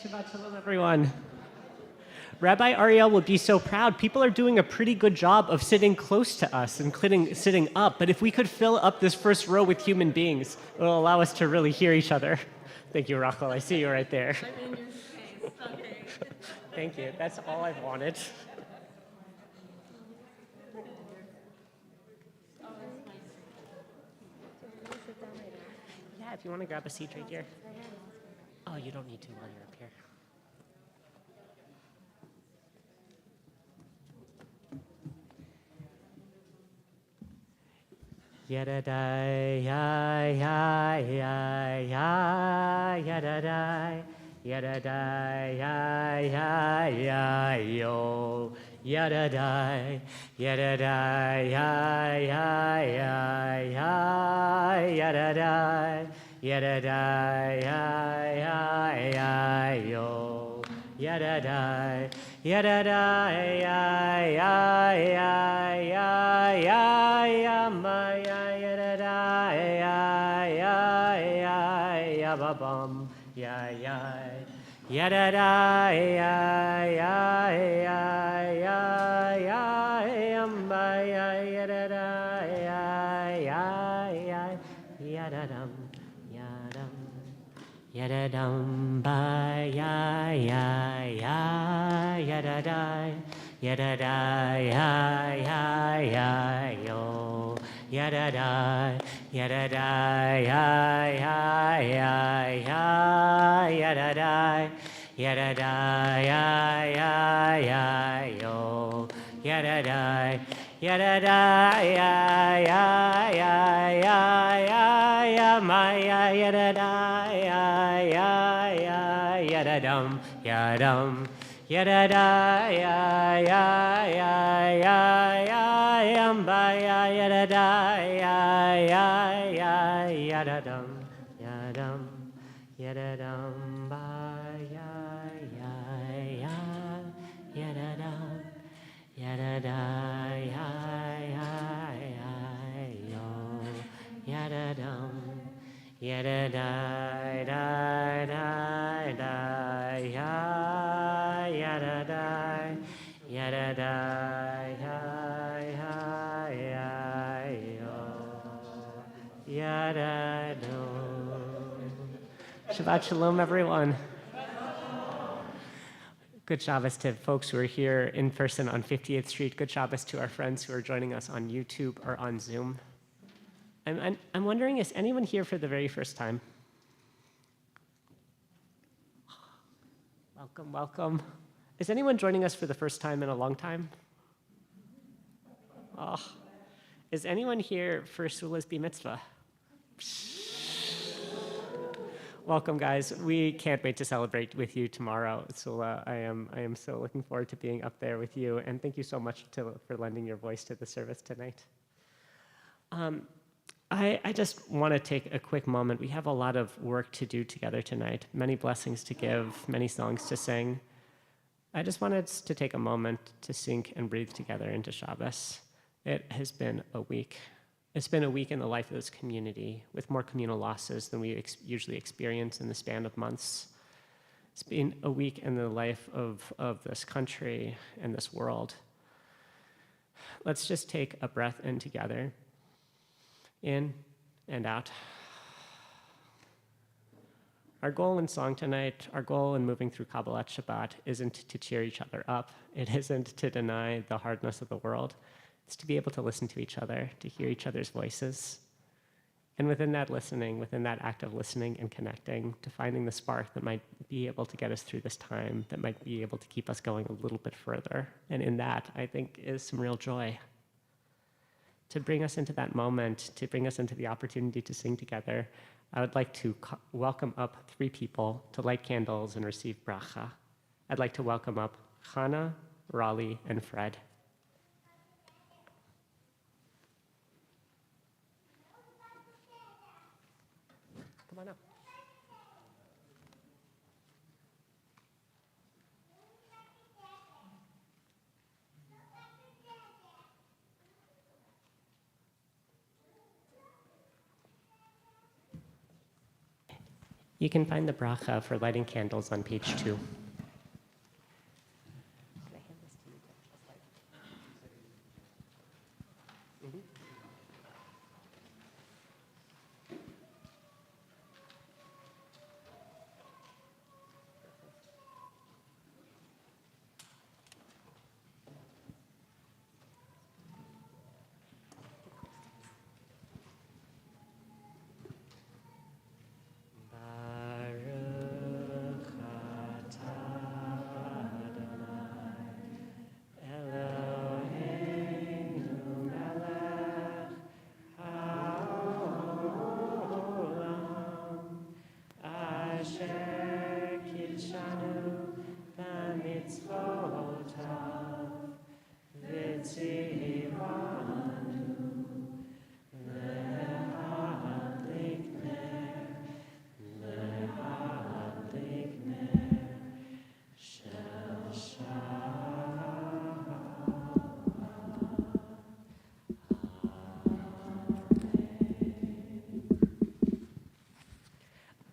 Shabbat shalom, everyone. Rabbi Ariel would be so proud. People are doing a pretty good job of sitting close to us, including sitting up. But if we could fill up this first row with human beings, it will allow us to really hear each other. Thank you, Rachel. I see you right there. I'm in your space. Okay. Thank you. That's all I've wanted. Yeah, if you want to grab a seat right here. Oh, you don't need to while you're up here. Yadadai, ya, ya, ya, ya, yadadai, yadadai, ya, ya, ya, yo, yadadai, yadadai, ya, ya, ya, ya, yadadai, yadadai, ya, ya, ya, yo, yadadai, yadadai, ya, ya, ya, ya, ya, ya, maya. Bum, ya ya ya da da ya ya ya ya ya ya ya da da ya ya ya da dum ya da dum ba ya ya ya da da ya yo ya da da ya da da ya ya ya da da ya yo ya da da ya my ya da da ya da dum ya dum ya da da ya ba ya da da ya da dum ya da dum ba ya da dum ya da da yo ya da dum ya da da ya da da ya da da ya da do. Shabbat shalom, everyone. Good Shabbos to folks who are here in person on 50th Street. Good Shabbos to our friends who are joining us on YouTube or on Zoom. I'm wondering, is anyone here for the very first time? Welcome, welcome. Is anyone joining us for the first time in a long time? Oh. Is anyone here for Sula's Bar Mitzvah? Welcome, guys. We can't wait to celebrate with you tomorrow. Sula, I am so looking forward to being up there with you, and thank you so much for lending your voice to the service tonight. I just want to take a quick moment. We have a lot of work to do together tonight, many blessings to give, many songs to sing. I just wanted to take a moment to sink and breathe together into Shabbos. It has been a week. It's been a week in the life of this community with more communal losses than we usually experience in the span of months. It's been a week in the life of this country and this world. Let's just take a breath in together. In and out. Our goal in song tonight, our goal in moving through Kabbalat Shabbat isn't to cheer each other up. It isn't to deny the hardness of the world. It's to be able to listen to each other, to hear each other's voices. And within that listening, within that act of listening and connecting, to finding the spark that might be able to get us through this time, that might be able to keep us going a little bit further. And in that, I think, is some real joy. To bring us into that moment, to bring us into the opportunity to sing together, I would like to welcome up 3 people to light candles and receive bracha. I'd like to welcome up Hannah, Raleigh, and Fred. Come on up. You can find the bracha for lighting candles on page 2.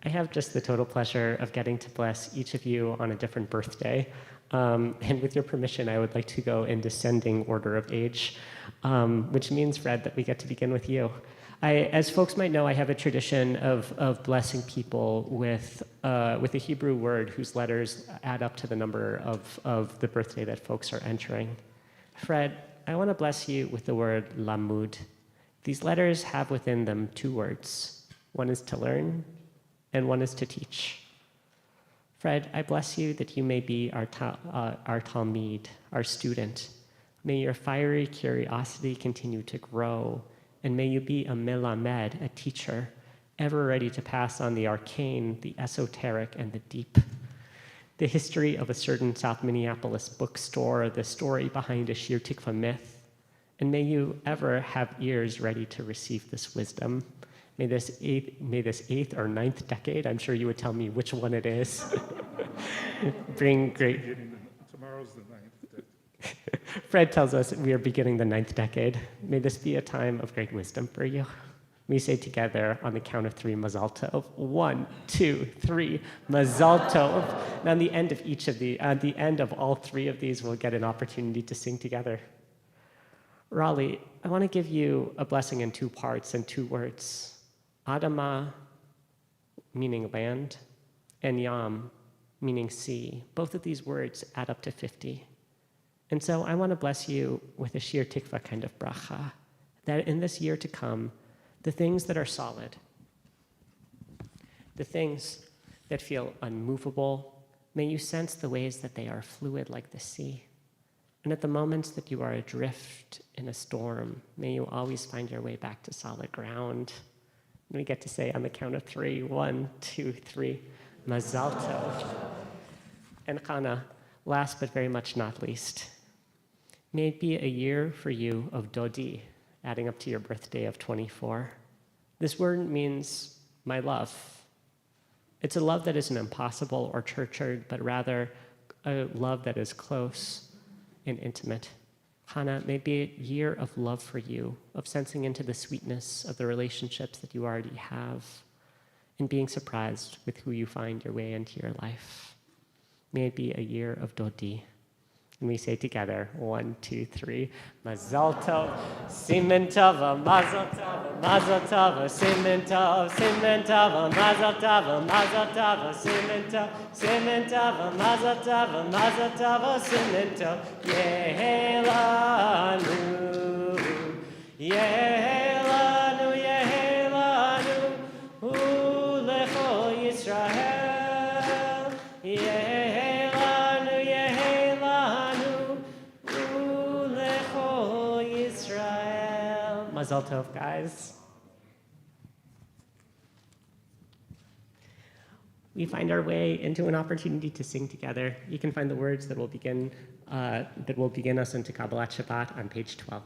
I have just the total pleasure of getting to bless each of you on a different birthday. And with your permission, I would like to go in descending order of age, which means, Fred, that we get to begin with you. As folks might know, I have a tradition of blessing people with a Hebrew word whose letters add up to the number of the birthday that folks are entering. Fred, I want to bless you with the word lamud. These letters have within them 2 words. One is to learn, and one is to teach. Fred, I bless you that you may be our talmid, our student. May your fiery curiosity continue to grow, and may you be a melamed, a teacher, ever ready to pass on the arcane, the esoteric, and the deep. The history of a certain South Minneapolis bookstore, the story behind a Shir Tikva myth, and may you ever have ears ready to receive this wisdom. May this 8th or 9th decade, I'm sure you would tell me which one it is, bring great... Tomorrow's the 9th. Fred tells us we are beginning the 9th decade. May this be a time of great wisdom for you. We say together on the count of 3, Mazal Tov. 1, 2, 3, Mazal Tov. And on the end of all 3 of these, we'll get an opportunity to sing together. Raleigh, I want to give you a blessing in 2 parts and 2 words. Adama, meaning land, and Yam, meaning sea. Both of these words add up to 50. And so I want to bless you with a Shir Tikva kind of bracha, that in this year to come, the things that are solid, the things that feel unmovable, may you sense the ways that they are fluid like the sea. And at the moments that you are adrift in a storm, may you always find your way back to solid ground. And we get to say on the count of 3, 1, 2, 3, Mazal Tov. And Chana, last but very much not least, may it be a year for you of Dodi, adding up to your birthday of 24. This word means my love. It's a love that isn't impossible or tortured, but rather a love that is close and intimate. Hannah, may it be a year of love for you, of sensing into the sweetness of the relationships that you already have, and being surprised with who you find your way into your life. May it be a year of Dodi. And we say together, 1, 2, 3, Mazal Tov, Simen Tova, Mazal Tova, Mazal Tova, Simen Tov, Simen Tova, Mazal Tova, Mazal Tova, Simen Tov, Simen Tova, Mazal Tova, Mazal Tova, Simen Tov, Yehelanu, Yehelanu, Yehelanu, Ulecho Yisrael, Yehelanu, Yehelanu, Ulecho Yisrael. Mazal Tov, guys. We find our way into an opportunity to sing together. You can find the words that will begin us into Kabbalat Shabbat on page 12.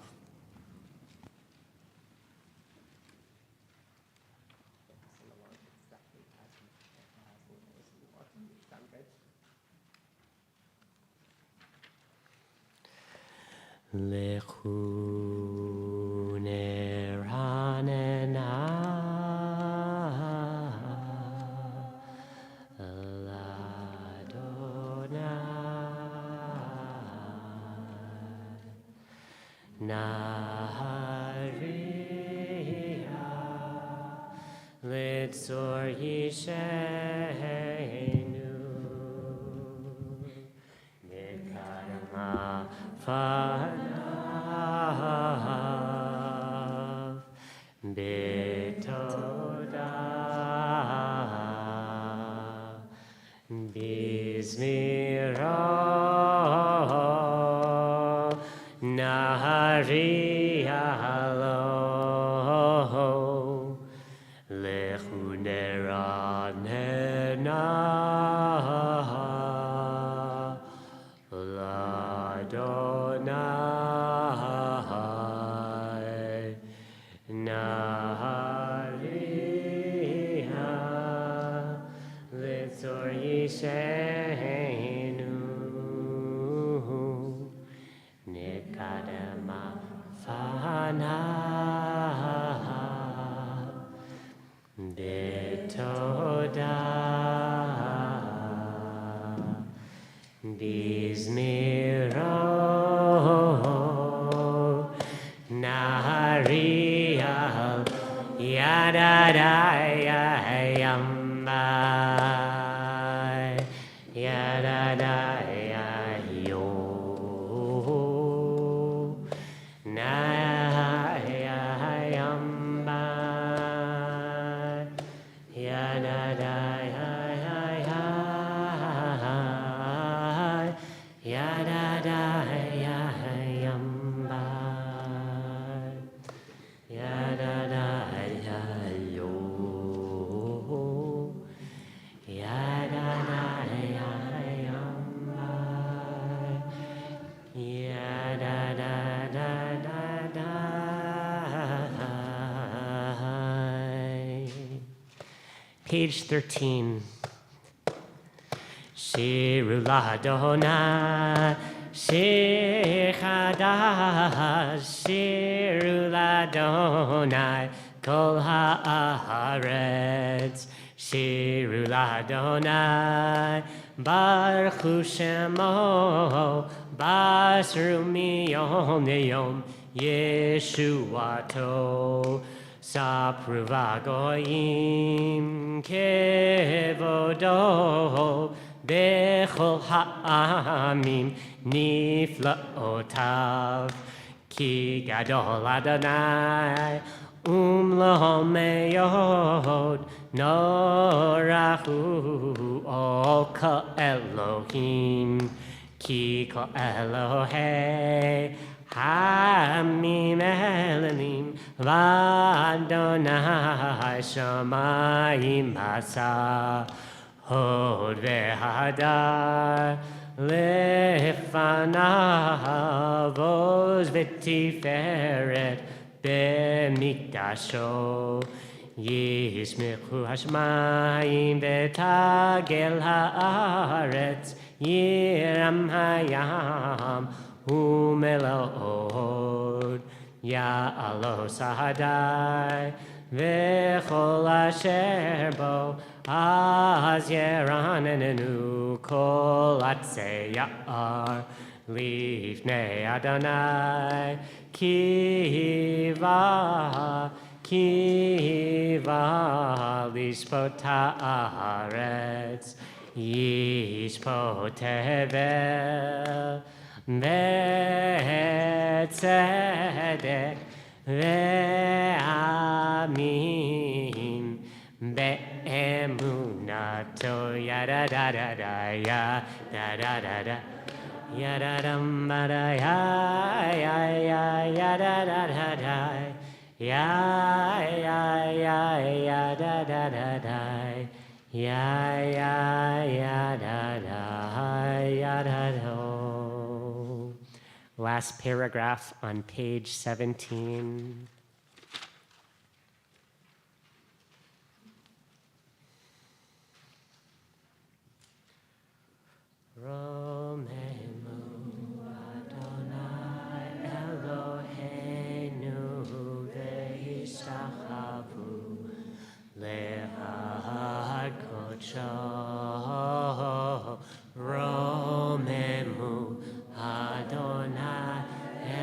Lechu ner hanenah Litzor Yishenu Nikadama Fanav Betoda Bizmiro Nahari Halo Lechuneranena Ladonai Nahariha Litzor Yishenu Nikadama Fana Betoda Bizmiro Naharial Yadadayayambai Yadadayayo Nayayambai Yadadayayay Yadadayayambai Yadadayayo Yadadayayambai Yadadadadadai. Page 13. Shiru Ladonai, Shir Chadash, Shiru Ladonai, Kol Haaretz, Shiru Ladonai, Baruch Hu Shemo, Basru Miyom Neyom, Yeshuato, Sapru Vagoyim, Kevodo, Bechol Ha'amim Niflaotav Ki Gadol Adonai Lo Meyod Norahu O Ka Elohim Ki Ka Elohei Hamim Elohim Vadonai Shamayim Asa Hod v'hadar lefanav oz v'tiferet b'mikdasho yismichu hashmayim v'tagel haaretz yiram hayam umelod ya'alo sahadai v'chol asher bo Az yeranenu kol atzeyar lifnei Adonai kiva lispot haaretz yispot hevel ve'tzedek ve'amim Be'emunato yada da da da ya da da da da yada dum ba da ya ya ya da da da da ya da da da da ya da da. Last paragraph on page 17. Romemu Adonai Eloheinu ve'ishtachavu le'ad kodsho. Romemu Adonai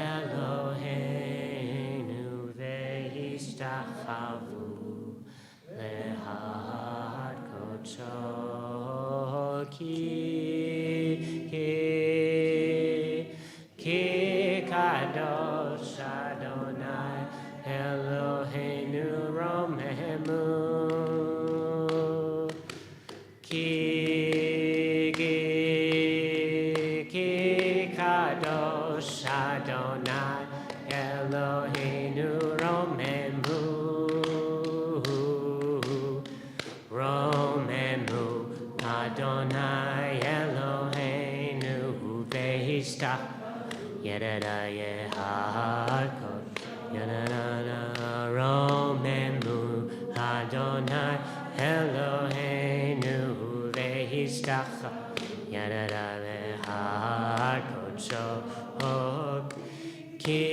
Eloheinu ve'ishtachavu lehad kocho ki kadosh Adonai Eloheinu romemu ki kadosh Adonai Eloheinu romemu Adonai Eloheinu ve'istach yedada yehakot yedada romemu Adonai Eloheinu ve'istach yedada yehakot shok ki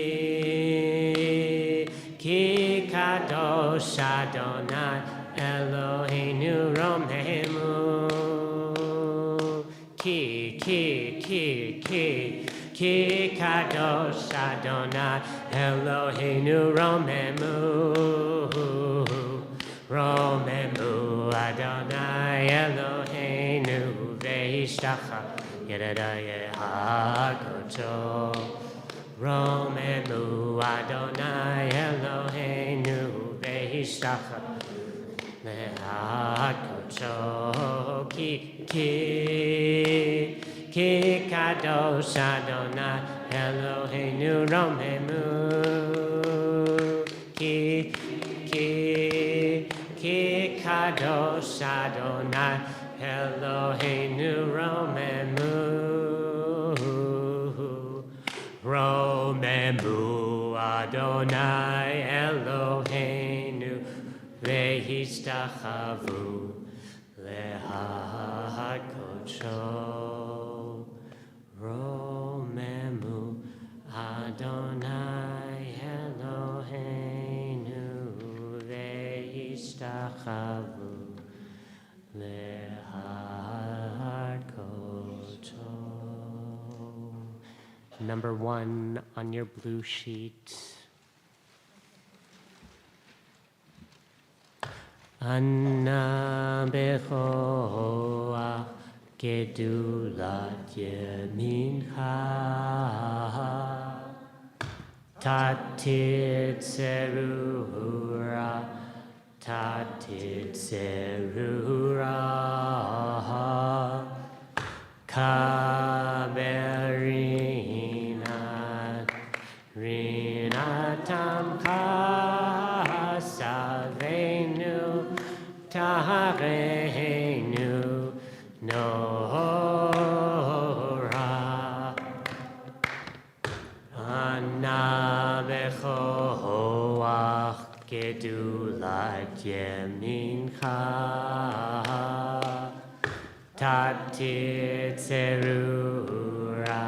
kadosh Adonai Eloheinu romemu ki kadosh Adonai Eloheinu romemu Adonai Eloheinu ve'ishtacha yedada yehakocho romemu Adonai Eloheinu ve'ishtacha lehakocho ki kadosh Adonai Eloheinu romemu ki kadosh Adonai Eloheinu romemu Adonai Eloheinu ve'histachavu lehakocho romemu Adonai Eloheinu ve'histachavu lehakocho. Number 1 on your blue sheet. Anna bechoach gedulat yemincha tatit zerura kaberinat rinatam kasavenu tahareinu nora Anna bechoach gedulat yemincha tatit zerura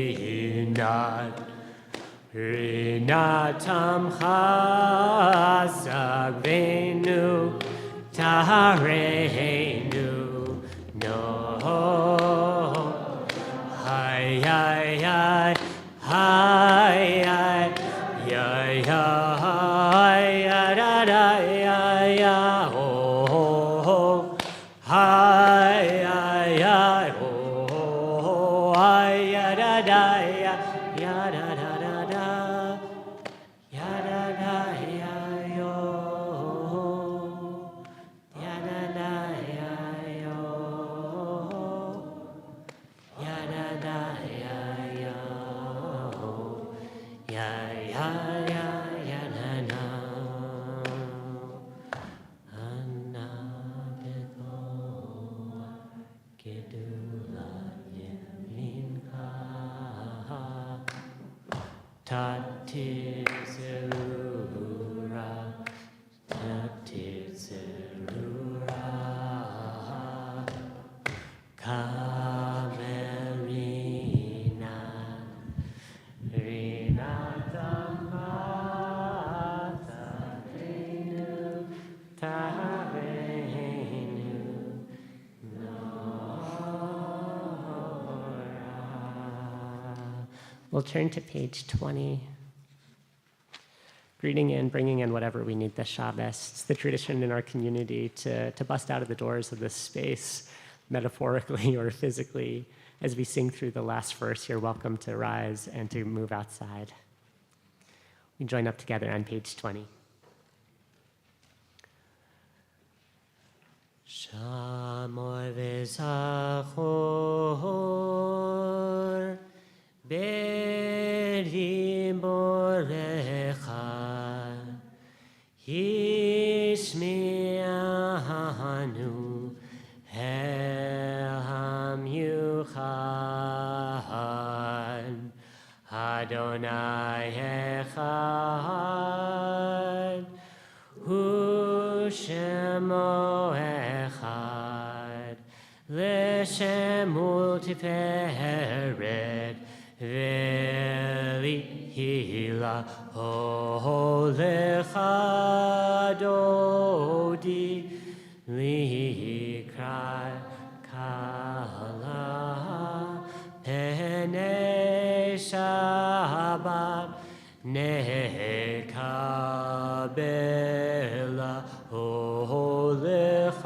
kaberinat rinatam chazavenu tahareinu no hi da da ya ho hi ho hi da da ya da da da da ya da da ya yo ya da da ya yo ya da da ya yo ya ya ya ya na na Anna becho gedulat yemincha tatit zerura kamerina rinatam matavenu tahavenu nora We'll turn to page 20. Greeting in, bringing in whatever we need this Shabbos. It's the tradition in our community to bust out of the doors of this space, metaphorically or physically, as we sing through the last verse. You're welcome to rise and to move outside. We join up together on page 20. Shamor v'zachor berim borecha Yishmi'anu el hamyuchad Adonai echad Hu Shemo echad L'shem multiferet V'lihila olechad odi Likrat kala Penei Shabbat Nekabela olechad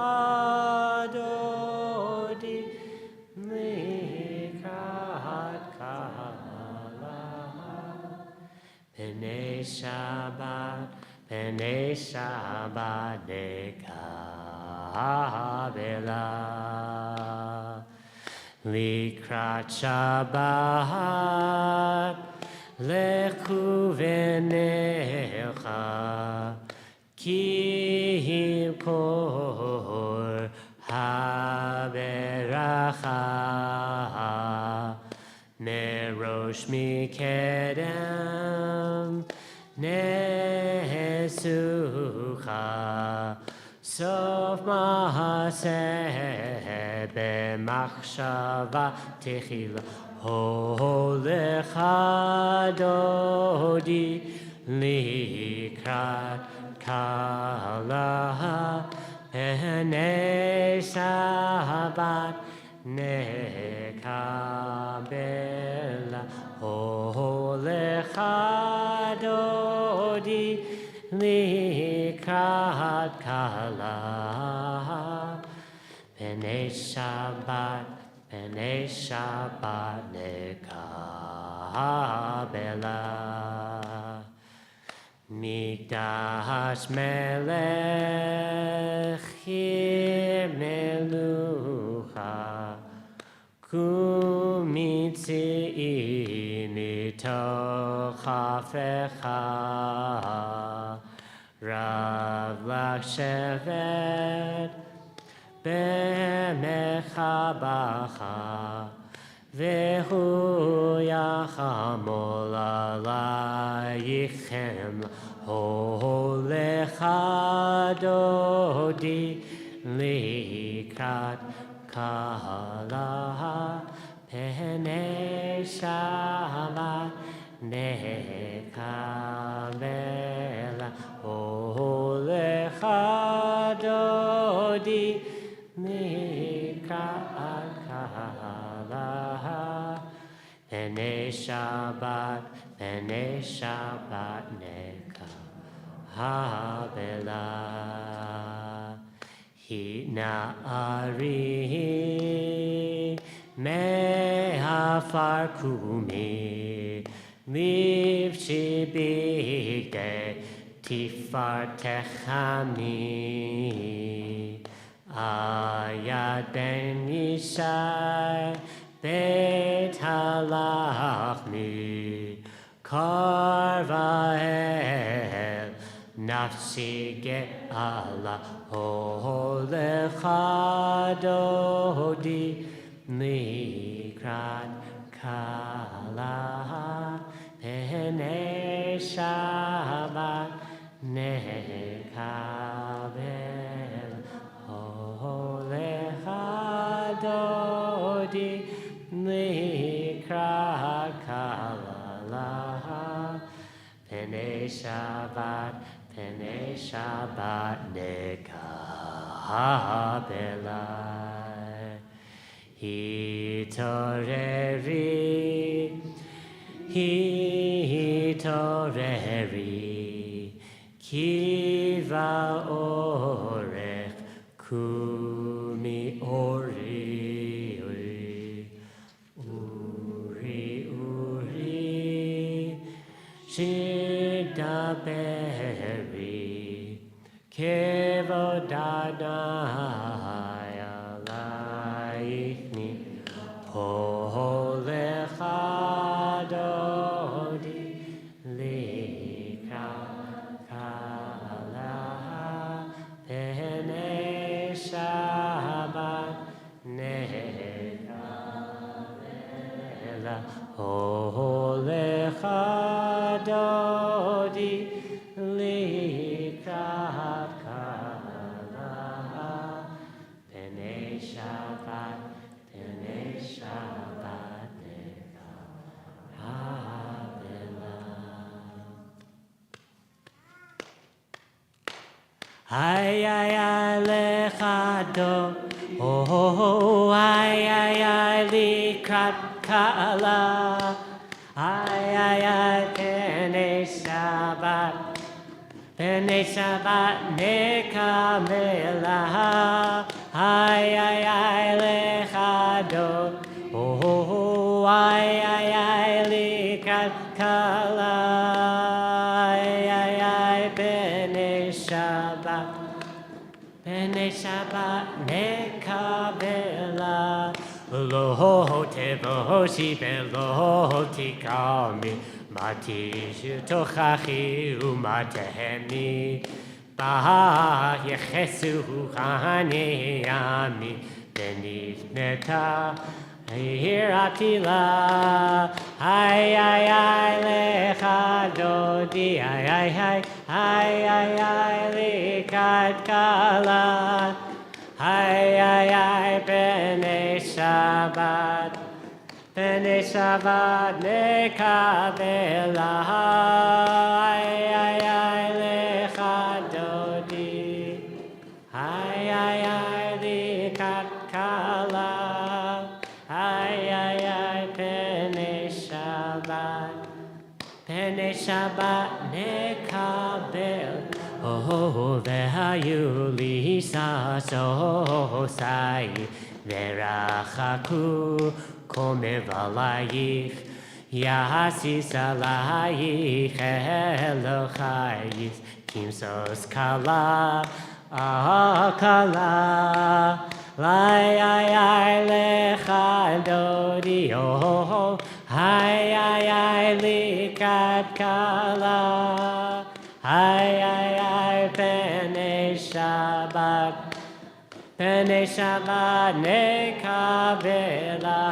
odi Likrat kala Penei Shabbat Nekabela Likrat Shabbat Lechu v'necha Ki kor haberacha Merosh mikedem Nesucha Sof Mahaseh B'machshava Techila Olechad odi Likrat kala Penei Shabbat Nekabela Olechad odi Likrat kala Penei Shabbat Nekabela Mikdash melech melucha Kumitzi mitoch hafecha Rav lach shevet Bemechabacha Vehu yachamol alayichem Olechad odi Likrat kala Penei Shabbat Nekabela Olechad odi Likrat kala Penei Shabbat Nekabela Hina'ari Me'afar kumi Livshi bigde Tifar techami Ayad ben Yishai Beit halachmi Karva el Nafsi ge'ala Olechad odi Likrat kala Penei Shabbat Nekabel Olechad odi Likrat kala Penei Shabbat Nekabela Hitoreri hitoreri kiva orech kumi ori uri shidaberi kevodadaya laichni holechadodi likra kala pene Shabbat nekavela holechadodi likra kala pene Shabbat Ay ay ay lechado, oh ay ay ay likrat kala, ay ay ay pene Shabbat nekamela, ay ay ay lechado, oh ay ay ay likrat kala, ay ay ay pene Shabbat nekavela lo tevoshi velo tikami matishu tochachi umateheni bah yechesu haneyami benifneta hiratila ay ay ay lechadodi ay ay ay ay ay ay likat kala ay ay ay pene Shabbat nekavela ay ay ay lechadodi ay ay ay likat kala ay ay ay pene Shabbat nekabel oh vehayu lisa so sai verachaku komevalayich yasis alayich elochayis kimsos kala akala Lai ay ay lechadodi oh ay ay ay likat kala ay ay ay pene Shabbat nekavela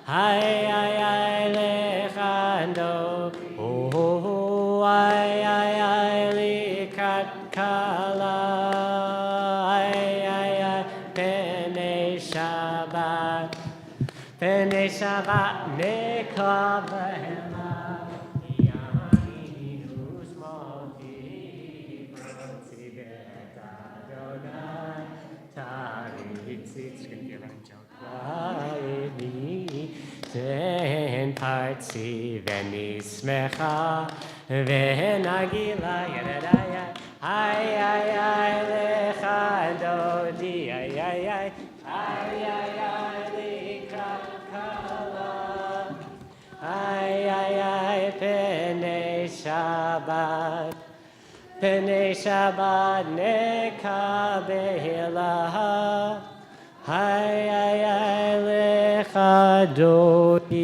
ay ay ay lechado oh ay ay ay likat kala Pene Shabbat nekavela Yaminus moti protzibet Adonai Taritzit Ten partsi venismecha venagila yadaya ay ay ay lechadodi ay ay ay ay ay ay likrat kala ay ay ay pene Shabbat nekabela ay ay ay lechadodi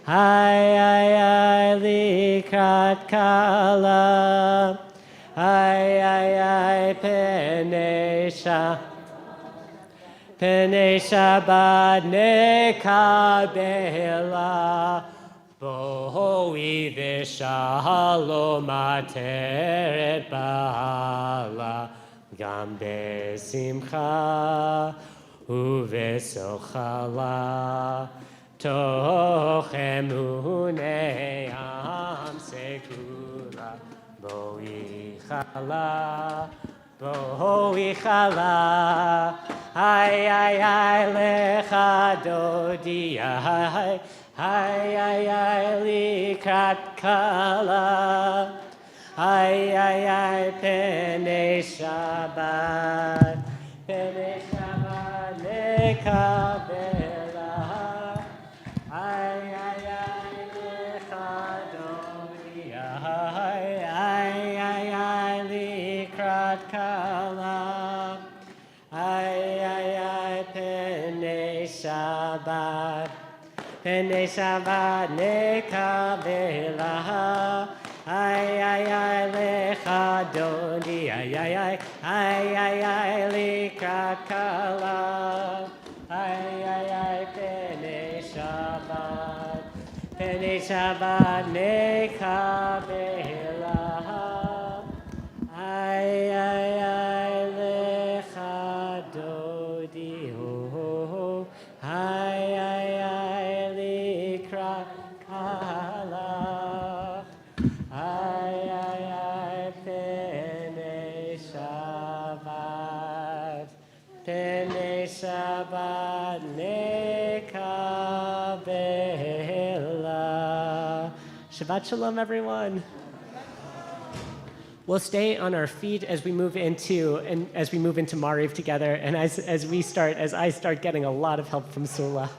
ay ay ay likrat kala ay ay ay pene Shabbat nekabela Bohi v'shalom ateret ba'ala Gam besimcha uvesochala toch emune am sekula Bohi chala Hi, hi, hi, lecha dodi, hi, hi, hi, likrat kala. Hi, hi, hi, pene Shabbat, pene Shabbat, nekabela. Hi, hi, hi, lecha dodi, hi, hi, hi, likrat kala. Ay, ay, ay, Pene Shabbat nekabela. Ay, ay, ay, lecha dodi. Ay, ay, ay, likrat kala. Ay, ay, ay, Pene Shabbat nekabela. Ay, ay, ay, lecha dodi, ho, ho, ho. Ay, ay, ay, likrat kala. Ay, ay, ay, pene Shabbat, nekabela. Shabbat shalom, everyone. We'll stay on our feet as we move into Mariv together, and as I start getting a lot of help from Sula.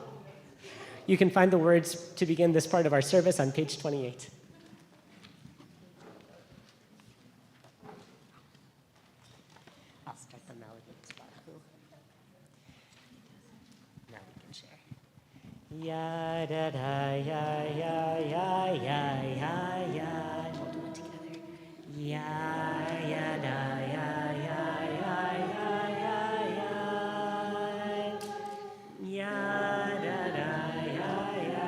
You can find the words to begin this part of our service on page 28. I'll start the melody. Now we can share. Ya da da ya ya ya ya ya ya. We'll do it together. Ya ya da ya ya ya ya ya ya. Ya da da ya ya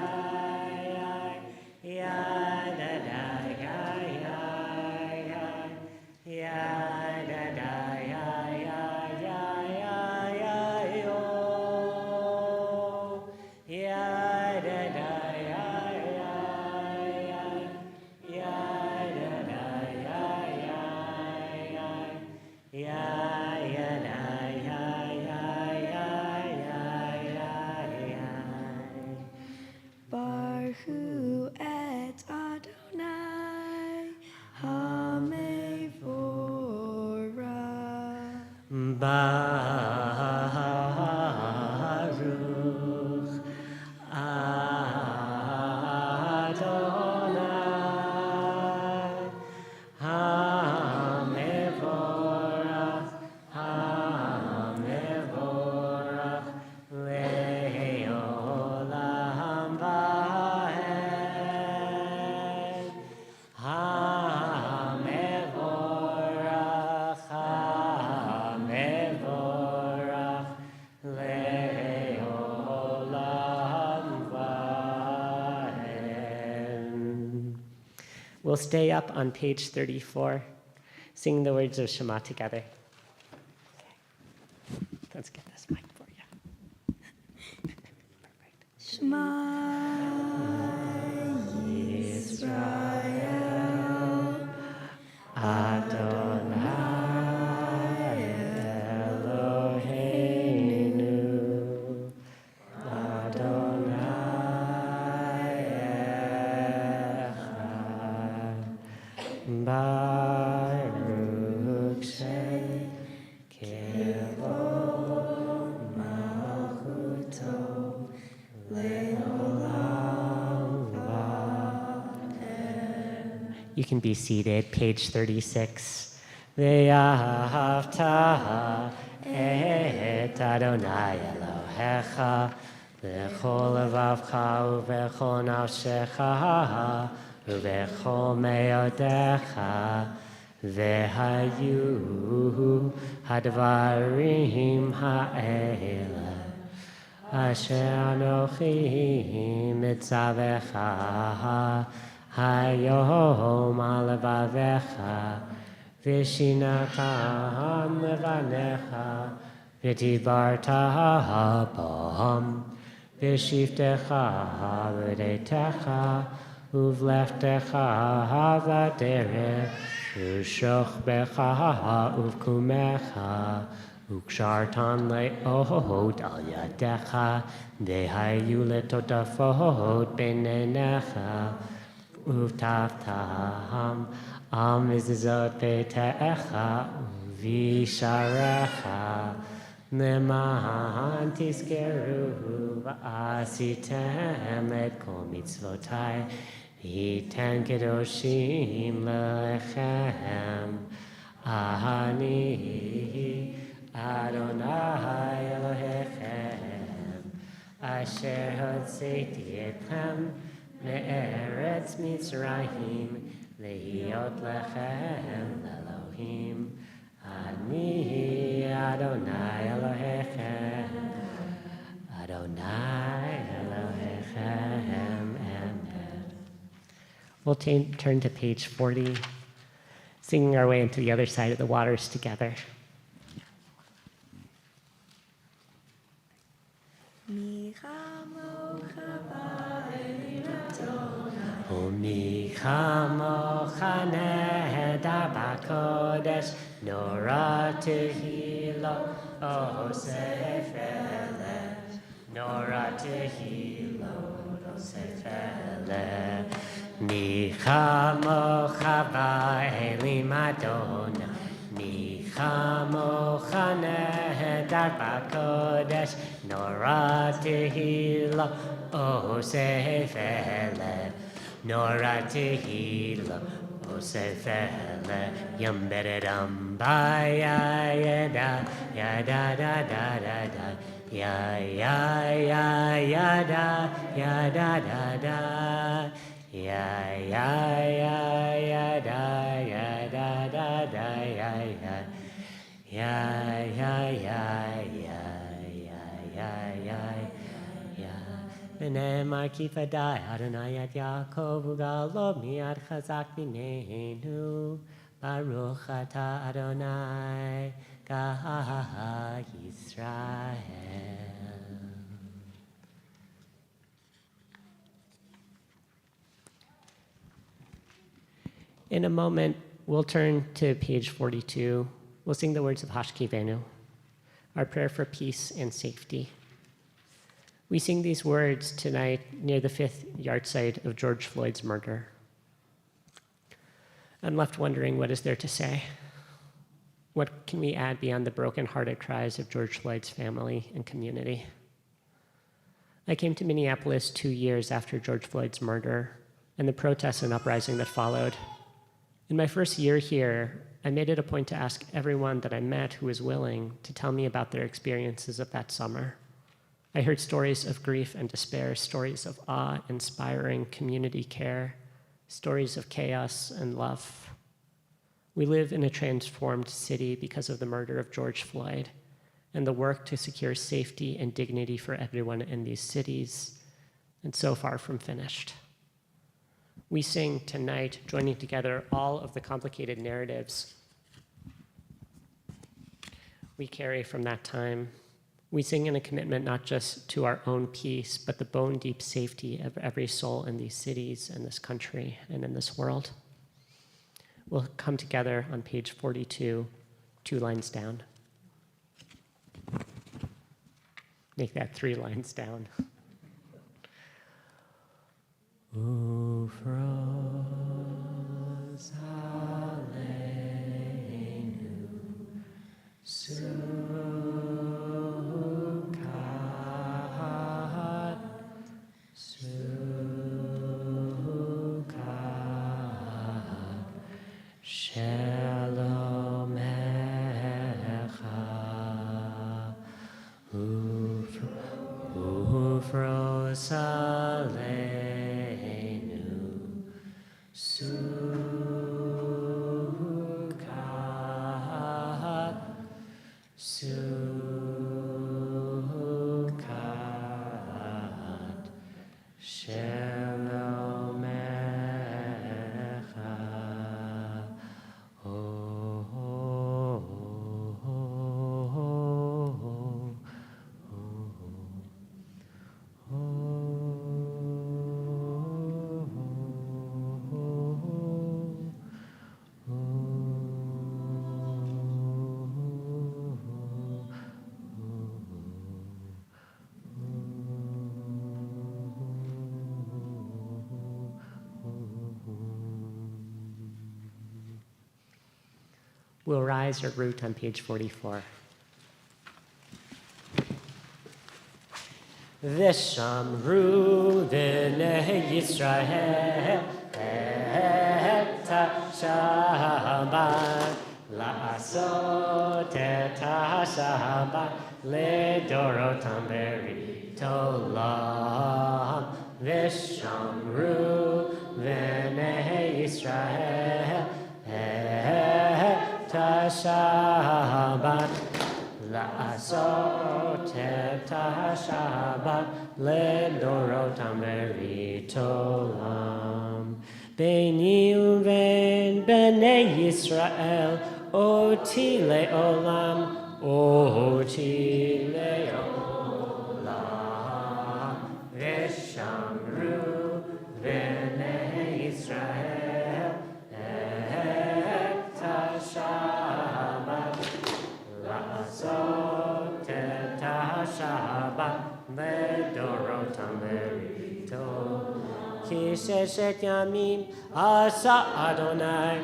ya. Ya da da ya ya ya. Ya da da ya ya ya ya ya yo. Ya da da ya ya ya. Ya da da ya ya ya. Ya ya da ya ya ya ya ya ya. Baruchu et Adonai Hamevorach. Baruch Adonai Hamevorach Le'olam va'ed. Hamevorach le'olam va'ed. We'll stay up on page 34, singing the words of Shema together. Let's get this mic for you. Perfect. Shema Yisrael Adonai Eloheinu, Adonai Echad, Baruch Shekevod Malchuto Le'olam va'ed. You can be seated, page 36. Ve'ahavta et Adonai Elohecha v'chol levavcha u'v'chol nafshecha u'v'chol me'odecha ve'hayu hadvarim ha'ele asher anochi mitzavecha hayom alevavecha v'shinatan levanecha v'dibarta b'ham v'shiftecha v'deitecha uv'leftecha v'derech v'shochbecha uv'kumecha Ukshartan le ohod al yadecha, dehayu letotafot benenecha, utaftaham al mizizot betecha, visharecha, למען תזכרו ועשיתם את כל מצוותיי, ייתן קדושים לכם. אני אדוני אלוהיכם, אשר הוצאתי אתכם מארץ מצרים, להיות לכם לאלוהים. אני אדוני אלוהיכם, אדוני אלוהיכם. Amen. We'll turn to page 40, singing our way into the other side of the waters together. ומי כמוך נהדר בקודש, נורא תהילו אוסף אלה, נורא תהילו אוסף אלה. מי כמוך באלים אדוני, מי כמוך נהדר בקודש, נורא תהילו אוסף אלה. Nora tehila osefele yamberedam ba ya da da da da da da ya da da da ya da da ya ונאמר כי ודאי אדוני את יעקב וגאלו מיד חזק ממנו, ברוך אתה אדוני גא ישראל. In a moment, we'll turn to page 42. We'll sing the words of Hashkivenu, our prayer for peace and safety. We sing these words tonight near the 5th yahrzeit of George Floyd's murder. I'm left wondering, what is there to say? What can we add beyond the broken-hearted cries of George Floyd's family and community? I came to Minneapolis 2 years after George Floyd's murder and the protests and uprising that followed. In my first year here, I made it a point to ask everyone that I met who was willing to tell me about their experiences of that summer. I heard stories of grief and despair, stories of awe-inspiring community care, stories of chaos and love. We live in a transformed city because of the murder of George Floyd and the work to secure safety and dignity for everyone in these cities, and so far from finished. We sing tonight, joining together all of the complicated narratives we carry from that time. We sing in a commitment not just to our own peace, but the bone-deep safety of every soul in these cities, in this country, and in this world. We'll come together on page 42, 2 lines down. Make that 3 lines down. Ufros aleinu sukat, shalom echa, ufros aleinu sukat, sukat, shalom echa. We'll rise or root on page 44. V'shamru b'nei Yisrael et ha-Shabbat la'asot et ha-Shabbat le'dorotam berit olam. V'shamru b'nei Yisrael et ha-Shabbat la'asot et ha-Shabbat le'dorotam berit olam. Beini uven b'nei Yisrael oti le'olam, oti le'olam. V'shamru b'nei Yisrael et ha-Shabbat la'asot et ha-Shabbat le'dorotam berit olam. Ki sheshet yamim asa Adonai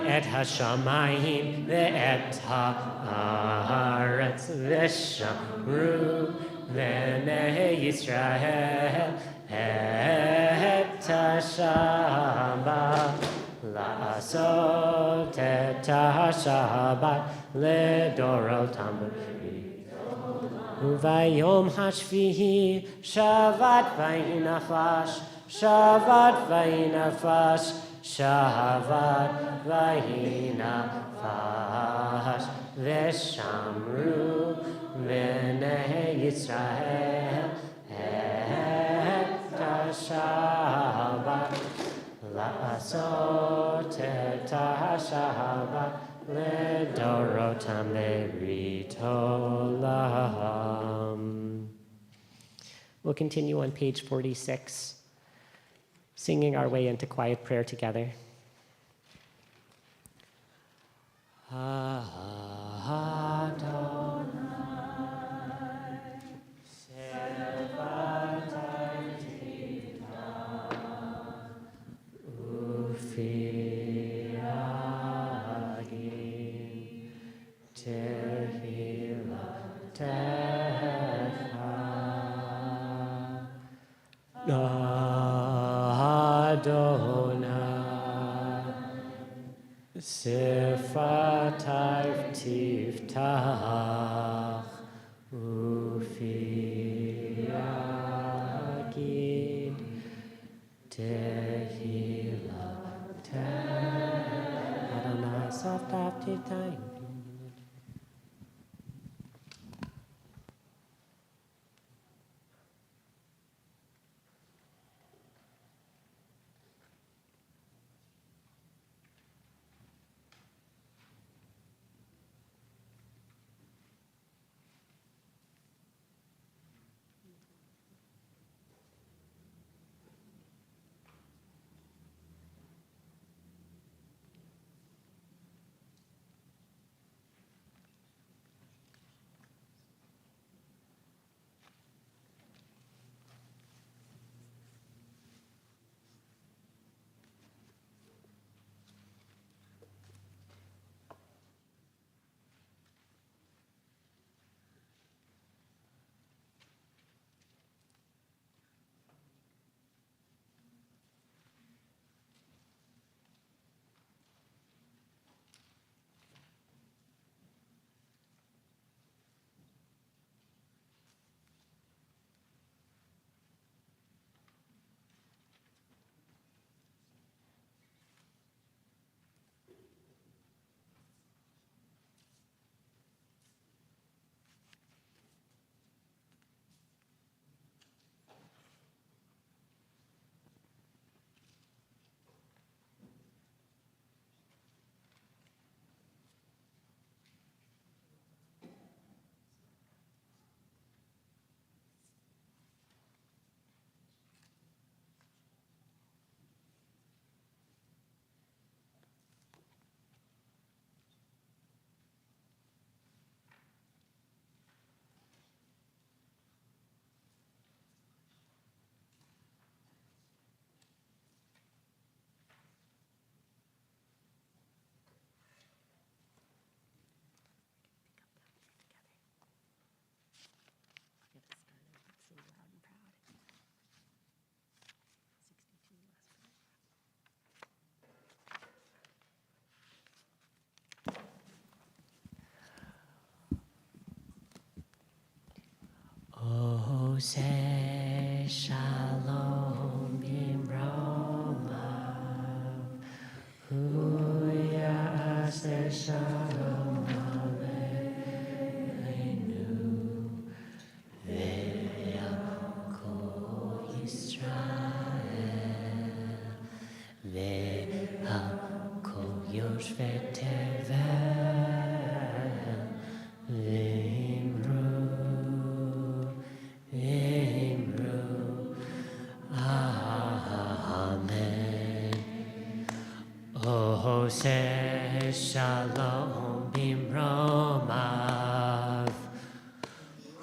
et hashamayim ve'et ha'aretz v'shamru b'nei Yisrael et ha-Shabbat la'asot et ha-Shabbat le'dorotam berit. Uvayom hashvihi shavat vayinafash, shavat vayinafash, shavat vayinafash. V'shamru b'nei Yisrael et ha-Shabbat la'asot et ha-Shabbat le'dorotam berit olam. We'll continue on page 46, singing our way into quiet prayer together. Adonai, Sifatay tiftach, ufi agid, tehillah Adonai, soft after time. Say shalom bimromav. Huya say shalom aleinu. Ve'yakol Yisrael. Ve'akol yoshvei tevel. V'imru. Amen. Oh, say shalom bimromav.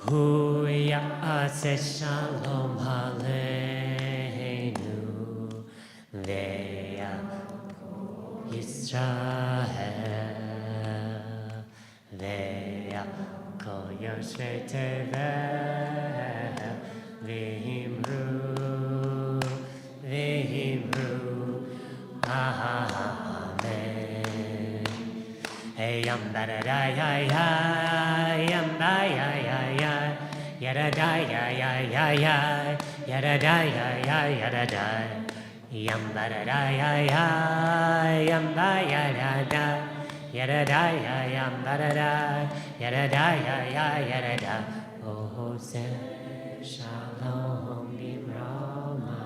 Huya say shalom aleinu. Ve'yakol Yisrael. Ve'yakol yoshvei tevel. V'imru. Amen. Hey yam da da da ya ya yam da ya ya ya ya da da ya ya ya ya ya da da ya ya ya da da yam da da da ya ya yam da ya da da ya da da ya yam da da da ya da da ya ya ya da da. Oh say shalom bimroma.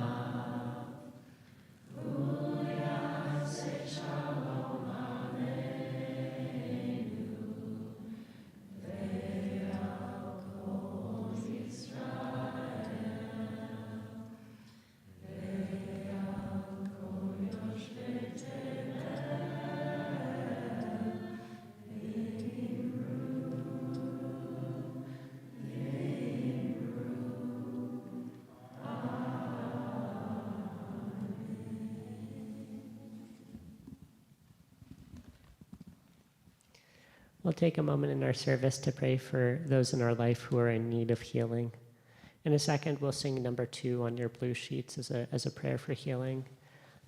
We'll take a moment in our service to pray for those in our life who are in need of healing. In a second, we'll sing number 2 on your blue sheets as a prayer for healing.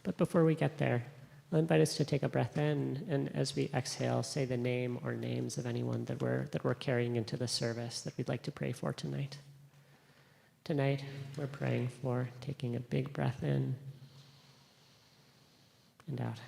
But before we get there, I'll invite us to take a breath in, and as we exhale, say the name or names of anyone that we're carrying into the service that we'd like to pray for tonight. Tonight, we're praying for taking a big breath in and out.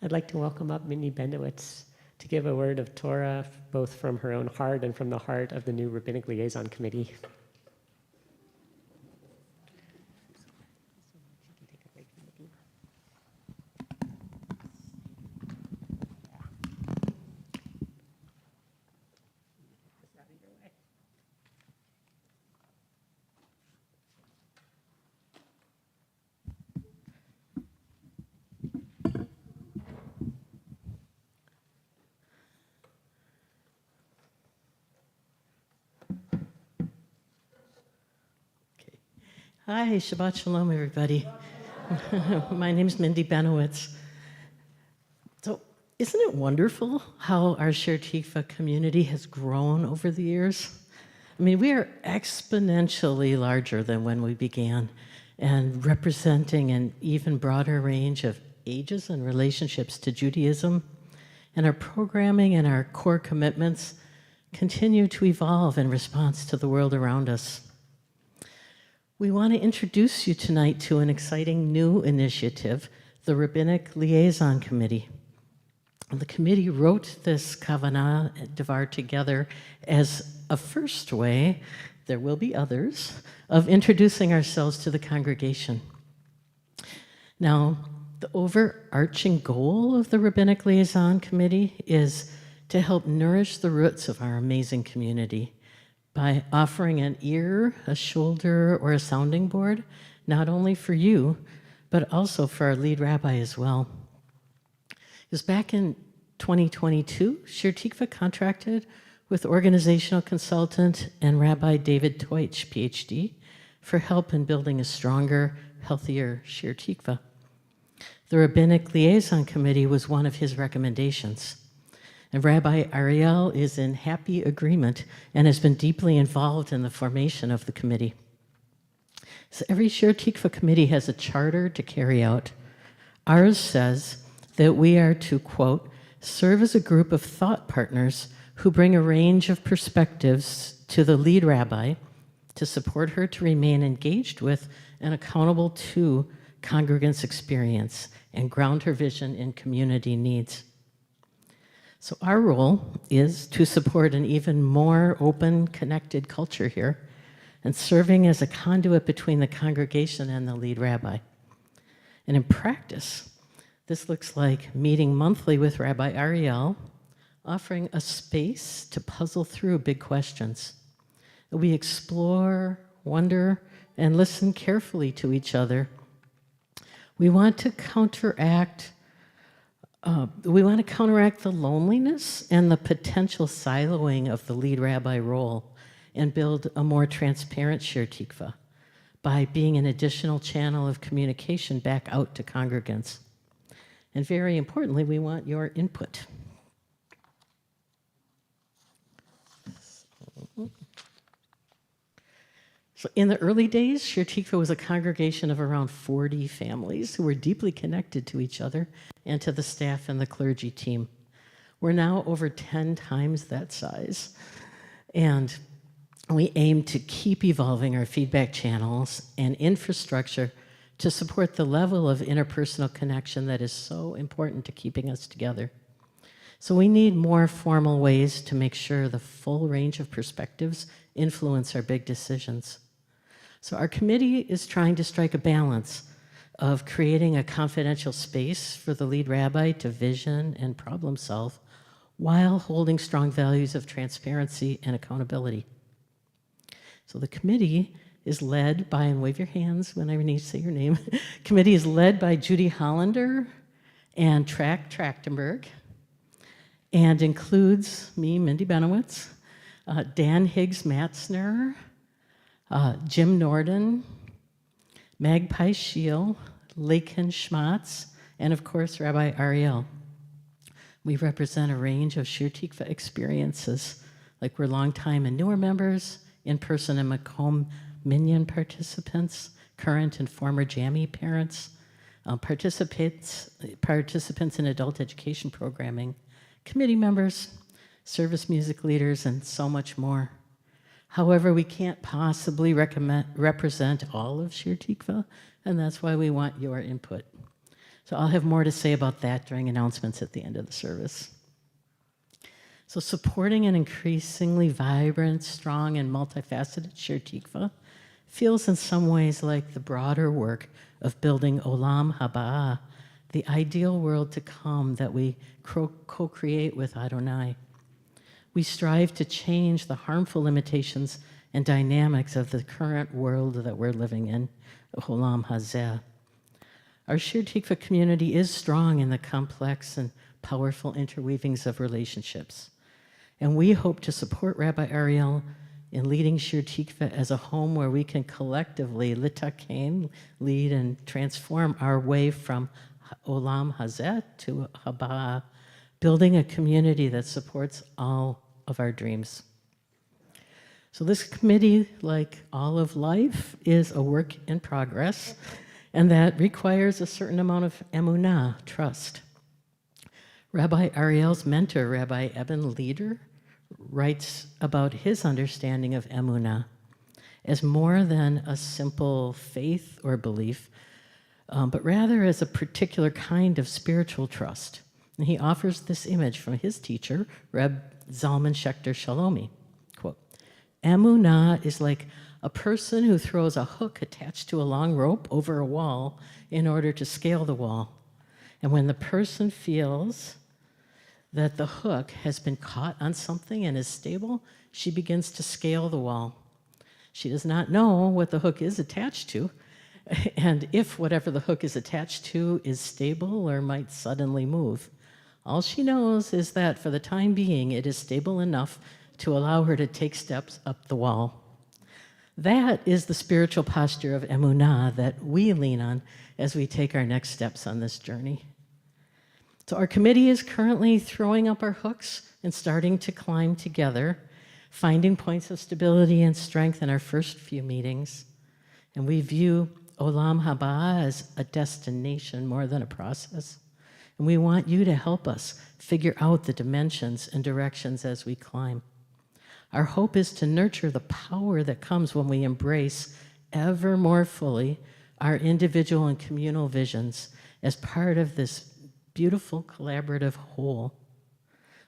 I'd like to welcome up Minnie Bendowitz to give a word of Torah, both from her own heart and from the heart of the new Rabbinic Liaison Committee. Hi, Shabbat Shalom, everybody. My name's Mindy Benowitz. So, isn't it wonderful how our Shir Tikva community has grown over the years? I mean, we are exponentially larger than when we began and representing an even broader range of ages and relationships to Judaism. And our programming and our core commitments continue to evolve in response to the world around us. We want to introduce you tonight to an exciting new initiative, the Rabbinic Liaison Committee. The committee wrote this Kavanah Devar together as a first way, there will be others, of introducing ourselves to the congregation. Now, the overarching goal of the Rabbinic Liaison Committee is to help nourish the roots of our amazing community by offering an ear, a shoulder, or a sounding board, not only for you, but also for our lead rabbi as well. It was back in 2022, Shir Tikva contracted with organizational consultant and Rabbi David Teutsch, PhD, for help in building a stronger, healthier Shir Tikva. The Rabbinic Liaison Committee was one of his recommendations. And Rabbi Ariel is in happy agreement and has been deeply involved in the formation of the committee. So every Shir Tikva committee has a charter to carry out. Ours says that we are to, quote, serve as a group of thought partners who bring a range of perspectives to the lead rabbi to support her to remain engaged with and accountable to congregants' experience and ground her vision in community needs. So our role is to support an even more open, connected culture here and serving as a conduit between the congregation and the lead rabbi. And in practice, this looks like meeting monthly with Rabbi Ariel, offering a space to puzzle through big questions. We explore, wonder, and listen carefully to each other. We want to counteract the loneliness and the potential siloing of the lead rabbi role and build a more transparent Shir Tikva by being an additional channel of communication back out to congregants. And very importantly, we want your input. So in the early days, Shir Tikva was a congregation of around 40 families who were deeply connected to each other and to the staff and the clergy team. We're now over 10 times that size. And we aim to keep evolving our feedback channels and infrastructure to support the level of interpersonal connection that is so important to keeping us together. So we need more formal ways to make sure the full range of perspectives influence our big decisions. So our committee is trying to strike a balance of creating a confidential space for the lead rabbi to vision and problem solve while holding strong values of transparency and accountability. So the committee is led by, and wave your hands when I need to say your name, committee is led by Judy Hollander and Trachtenberg and includes me, Mindy Benowitz, Dan Higgs-Matzner, Jim Norden, Magpie Scheel, Lakin Schmatz, and of course, Rabbi Ariel. We represent a range of Shir Tikva experiences, like we're longtime and newer members, in-person and Makom Minyan participants, current and former Jammy parents, participants in adult education programming, committee members, service music leaders, and so much more. However, we can't possibly represent all of Shir Tikva, and that's why we want your input. So I'll have more to say about that during announcements at the end of the service. So supporting an increasingly vibrant, strong, and multifaceted Shir Tikva feels in some ways like the broader work of building Olam Haba, the ideal world to come that we co-create with Adonai. We strive to change the harmful limitations and dynamics of the current world that we're living in, Olam Hazeh. Our Shir Tikva community is strong in the complex and powerful interweavings of relationships. And we hope to support Rabbi Ariel in leading Shir Tikva as a home where we can collectively litaken, lead and transform our way from Olam Hazeh to Haba, building a community that supports all of our dreams. So this committee, like all of life, is a work in progress, and that requires a certain amount of emunah, trust. Rabbi Ariel's mentor, Rabbi Eben Leder, writes about his understanding of emunah as more than a simple faith or belief, but rather as a particular kind of spiritual trust. And he offers this image from his teacher, Reb Zalman Schechter Shalomi. Quote, emunah is like a person who throws a hook attached to a long rope over a wall in order to scale the wall. And when the person feels that the hook has been caught on something and is stable, she begins to scale the wall. She does not know what the hook is attached to, and if whatever the hook is attached to is stable or might suddenly move. All she knows is that for the time being, it is stable enough to allow her to take steps up the wall. That is the spiritual posture of emunah that we lean on as we take our next steps on this journey. So our committee is currently throwing up our hooks and starting to climb together, finding points of stability and strength in our first few meetings. And we view Olam Haba as a destination more than a process. And we want you to help us figure out the dimensions and directions as we climb. Our hope is to nurture the power that comes when we embrace ever more fully our individual and communal visions as part of this beautiful collaborative whole.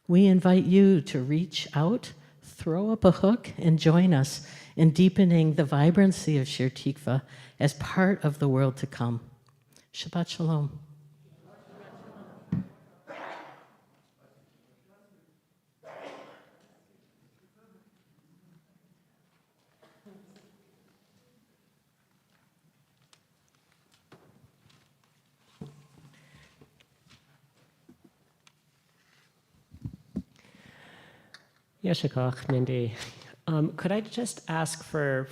We invite you to reach out, throw up a hook, and join us in deepening the vibrancy of Shir Tikva as part of the world to come. Shabbat Shalom. Yeshikach, Mindy. Could I just ask for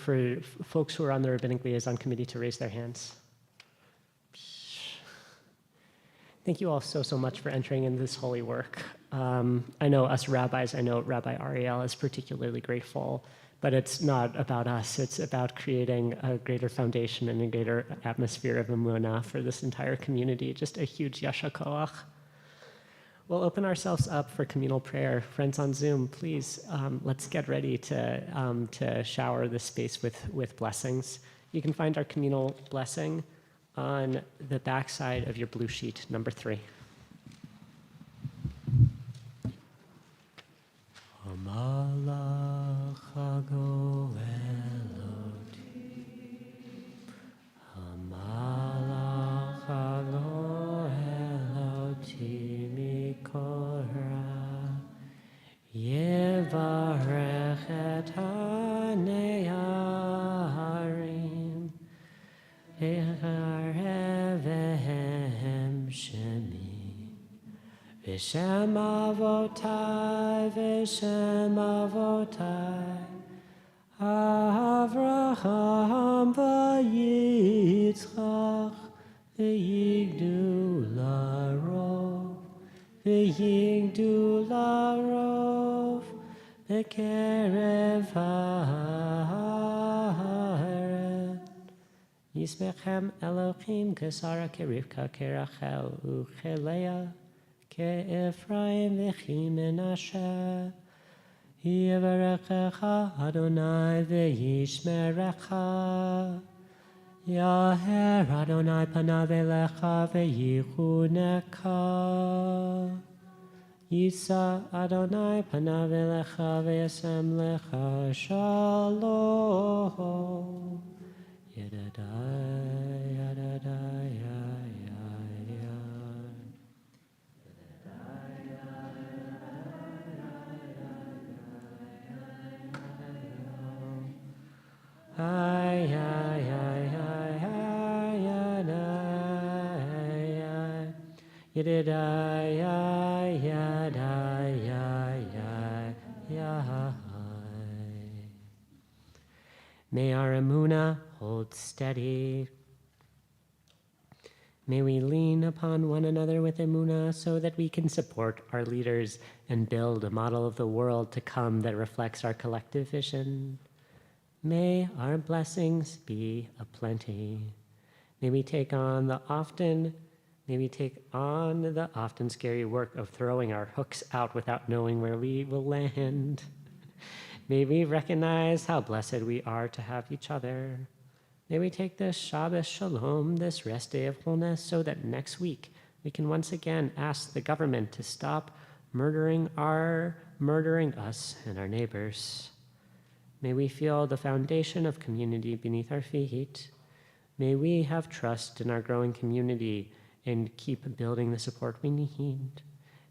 folks who are on the Rabbinic Liaison Committee to raise their hands? Thank you all so much for entering in this holy work. I know us rabbis, I know Rabbi Ariel is particularly grateful, but it's not about us. It's about creating a greater foundation and a greater atmosphere of emunah for this entire community. Just a huge yasha koach. We'll open ourselves up for communal prayer. Friends on Zoom, please, let's get ready to shower this space with blessings. You can find our communal blessing on the back side of your blue sheet, number 3. Hamalach hagoel Elohim, Hamalach hagoel Elohim mikora, Yevarech et hane'arim, Ve'arevehem shemi. V'shem avotai, v'shem avotai, Avraham v'yitzchak, v'yigdu larov, v'yigdu larov, b'kerev ha'aret. Yismechem Elohim kesara kerivka kerachel uchelea, Ephraim v'chimenashe, Yevarechecha Adonai v'yishmerecha, Yaher Adonai panav elecha v'yichunecha, Yisa Adonai panav elecha v'yasem lecha shalom. Yedadai, yadadai, ay, ay, ay, ay, ay, ay, yedidai, ay, yadai, ay, ay, ay. May our emunah hold steady. May we lean upon one another with emunah so that we can support our leaders and build a model of the world to come that reflects our collective vision. May our blessings be aplenty. May we take on the often scary work of throwing our hooks out without knowing where we will land. May we recognize how blessed we are to have each other. May we take this Shabbos Shalom, this rest day of wholeness, so that next week we can once again ask the government to stop murdering us and our neighbors. May we feel the foundation of community beneath our feet. May we have trust in our growing community and keep building the support we need.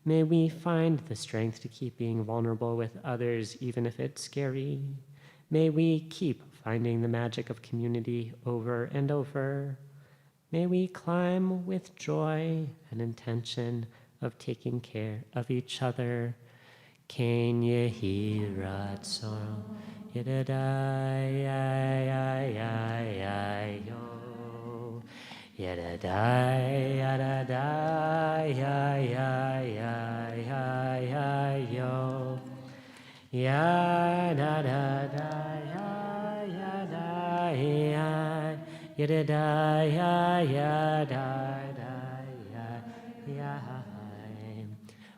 May we find the strength to keep being vulnerable with others, even if it's scary. May we keep finding the magic of community over and over. May we climb with joy and intention of taking care of each other. Ken yehi ratzon yedadai yo yedadai yedadai yo yedadai.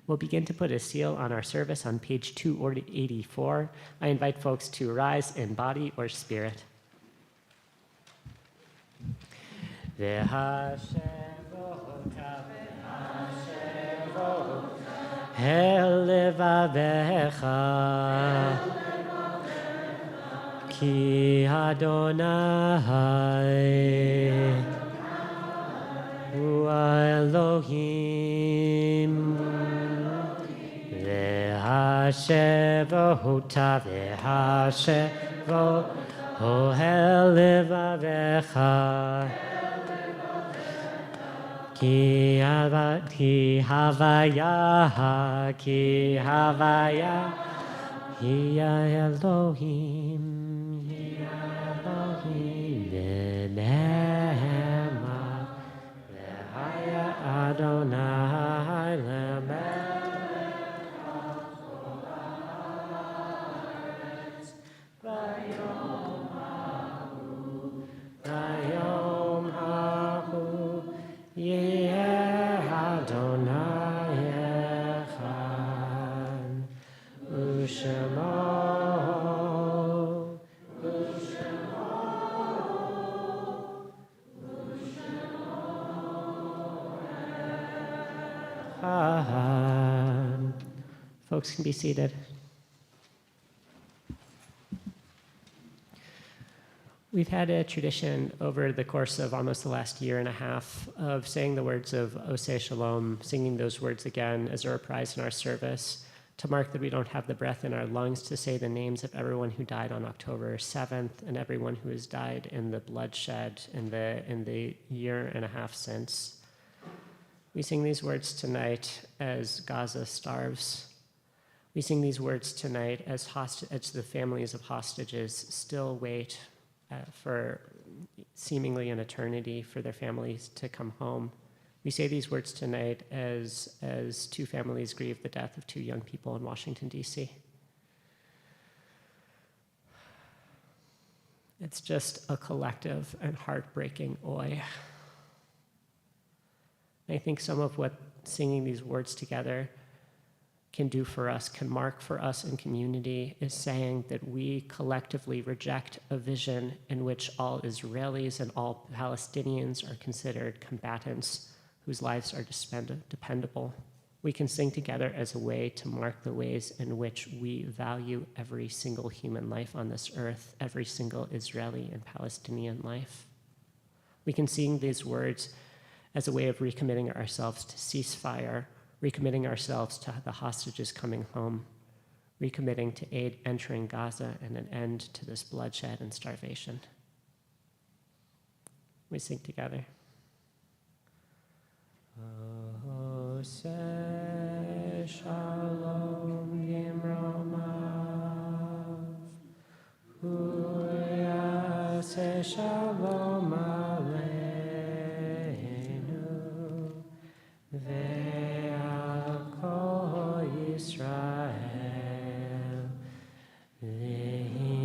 We'll begin to put a seal on our service on page 284. I invite folks to rise in body or spirit. Ki Adonai hu Elohim v'hashevota v'hashevo ohel levavecha ki havaya hi Elohim v'nehema v'haya Adonai lemet v'yom hahu yeh Adonai echad u'shemo folks can be seated. We've had a tradition over the course of almost the last year and a half of saying the words of Oseh Shalom, singing those words again as a reprise in our service to mark that we don't have the breath in our lungs to say the names of everyone who died on October 7th and everyone who has died in the bloodshed in the year and a half since. We sing these words tonight as Gaza starves. We sing these words tonight as the families of hostages still wait for seemingly an eternity for their families to come home. We say these words tonight as two families grieve the death of two young people in Washington, D.C. It's just a collective and heartbreaking oi. I think some of what singing these words together can do for us, can mark for us in community, is saying that we collectively reject a vision in which all Israelis and all Palestinians are considered combatants whose lives are dependable. We can sing together as a way to mark the ways in which we value every single human life on this earth, every single Israeli and Palestinian life. We can sing these words as a way of recommitting ourselves to ceasefire, recommitting ourselves to the hostages coming home, recommitting to aid entering Gaza and an end to this bloodshed and starvation. We sing together. Oseh Shalom Yimromav Hu Shalom Aleinu Ve'al Kol Yisrael Ve'kol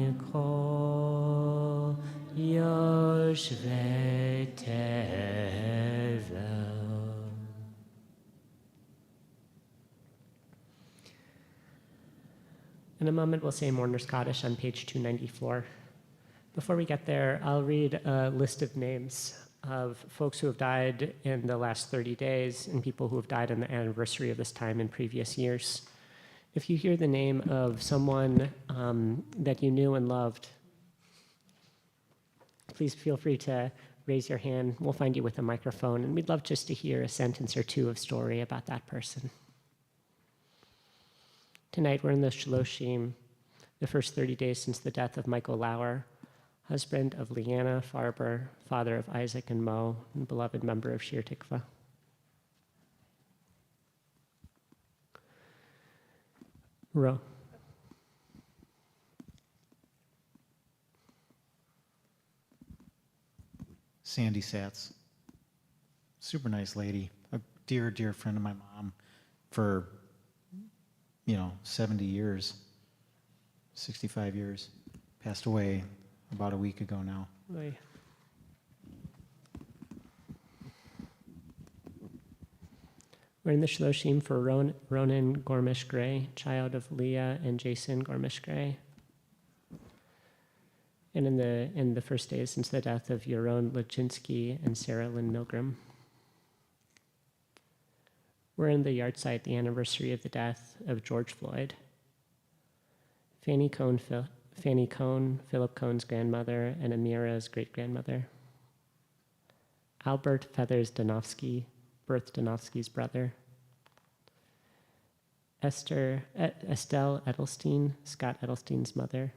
Yoshvei Tevel. In a moment, we'll say Mourner's Kaddish on page 294. Before we get there, I'll read a list of names of folks who have died in the last 30 days and people who have died on the anniversary of this time in previous years. If you hear the name of someone that you knew and loved, please feel free to raise your hand. We'll find you with a microphone, and we'd love just to hear a sentence or two of story about that person. Tonight, we're in the Shloshim, the first 30 days since the death of Michael Lauer, husband of Leanna Farber, father of Isaac and Mo, and beloved member of Shir Tikva. Ro. Sandy Satz, super nice lady, a dear, dear friend of my mom for 70 years, 65 years. Passed away about a week ago now. Oy. We're in the Shloshim for Ronan Gormish Gray, child of Leah and Jason Gormish Gray. And in the first days since the death of Yaron Lachinsky and Sarah Lynn Milgram. We're in the yahrzeit, the anniversary of the death of George Floyd. Fanny Cohn, Philip Cohn's grandmother, and Amira's great-grandmother. Albert Feathers Donofsky, Berth Donofsky's brother. Estelle Edelstein, Scott Edelstein's mother.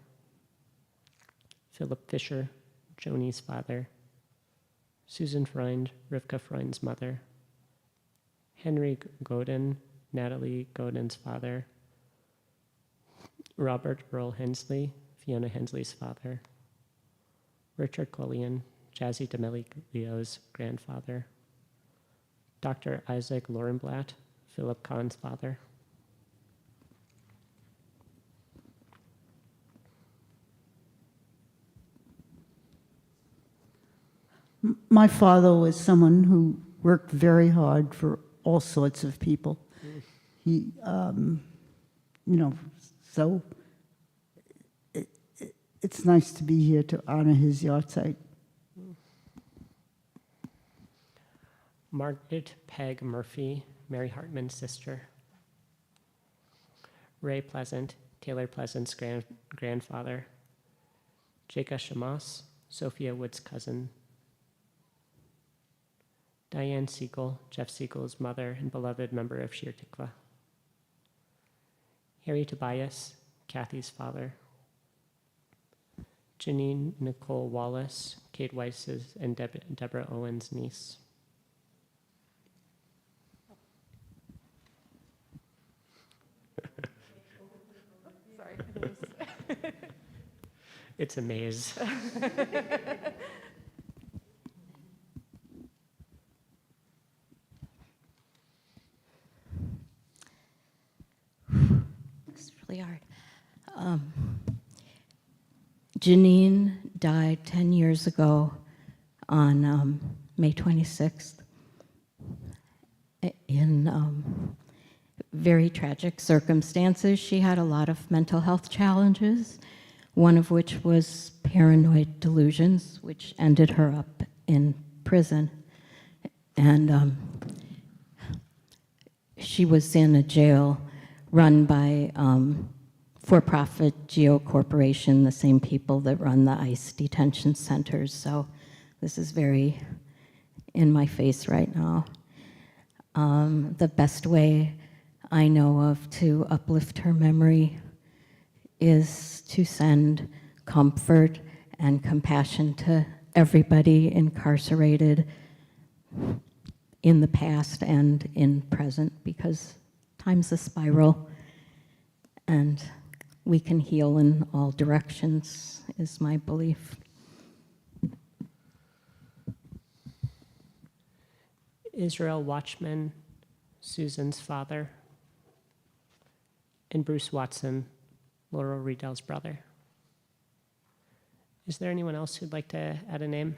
Philip Fisher, Joni's father. Susan Freund, Rivka Freund's mother. Henry Godin, Natalie Godin's father. Robert Earl Hensley, Fiona Hensley's father. Richard Collian, Jazzy D'Ameliglio's grandfather. Dr. Isaac Lorenblatt, Philip Kahn's father. My father was someone who worked very hard for all sorts of people. He, so it's nice to be here to honor his yahrzeit. Margaret Peg Murphy, Mary Hartman's sister. Ray Pleasant, Taylor Pleasant's grandfather. Jaka Shamas, Sophia Wood's cousin. Diane Siegel, Jeff Siegel's mother and beloved member of Shir Tikva. Harry Tobias, Kathy's father. Janine Nicole Wallace, Kate Weiss's and Deborah Owen's niece. Sorry. It's a maze. It's really hard. Janine died 10 years ago on May 26th in very tragic circumstances. She had a lot of mental health challenges, one of which was paranoid delusions, which ended her up in prison. And she was in a jail run by for-profit Geo Corporation, the same people that run the ICE detention centers. So this is very in my face right now. The best way I know of to uplift her memory is to send comfort and compassion to everybody incarcerated in the past and in present, because time's a spiral and we can heal in all directions, is my belief. Israel Watchman, Susan's father, and Bruce Watson, Laurel Riedell's brother. Is there anyone else who'd like to add a name?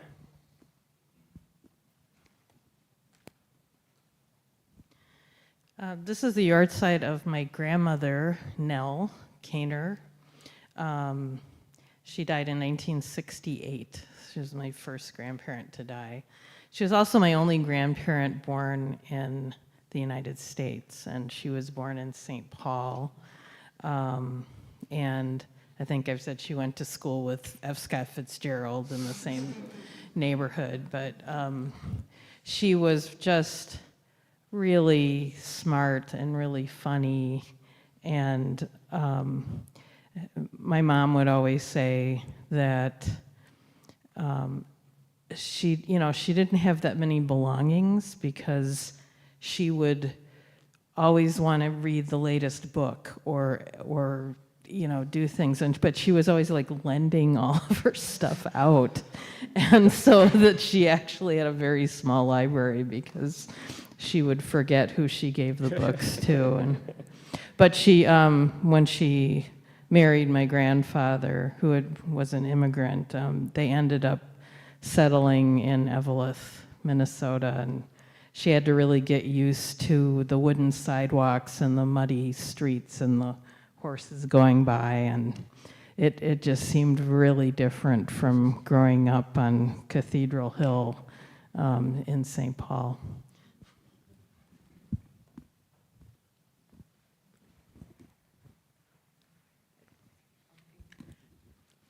This is the yard site of my grandmother, Nell Kaner. She died in 1968. She was my first grandparent to die. She was also my only grandparent born in the United States, and she was born in St. Paul. And I think I've said she went to school with F. Scott Fitzgerald in the same neighborhood, but she was just really smart and really funny. And my mom would always say that she didn't have that many belongings because she would always want to read the latest book or do things, but she was always like lending all of her stuff out, and so that she actually had a very small library because she would forget who she gave the books to. But she, when she married my grandfather, who was an immigrant, they ended up settling in Eveleth, Minnesota, and she had to really get used to the wooden sidewalks and the muddy streets and the horses going by, and it just seemed really different from growing up on Cathedral Hill in St. Paul.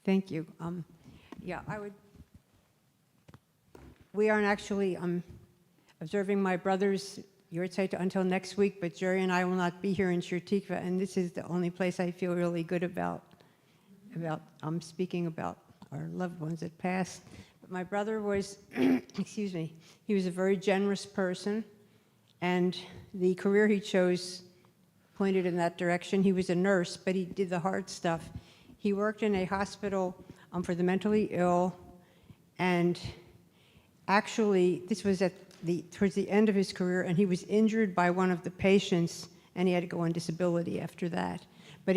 Thank you. We aren't actually observing my brother's yahrzeit until next week, but Jerry and I will not be here in Shir Tikva, and this is the only place I feel really good about speaking about our loved ones that passed. But my brother was, excuse me, he was a very generous person, and the career he chose pointed in that direction. He was a nurse, but he did the hard stuff. He worked in a hospital for the mentally ill, and actually, this was towards the end of his career, and he was injured by one of the patients, and he had to go on disability after that. But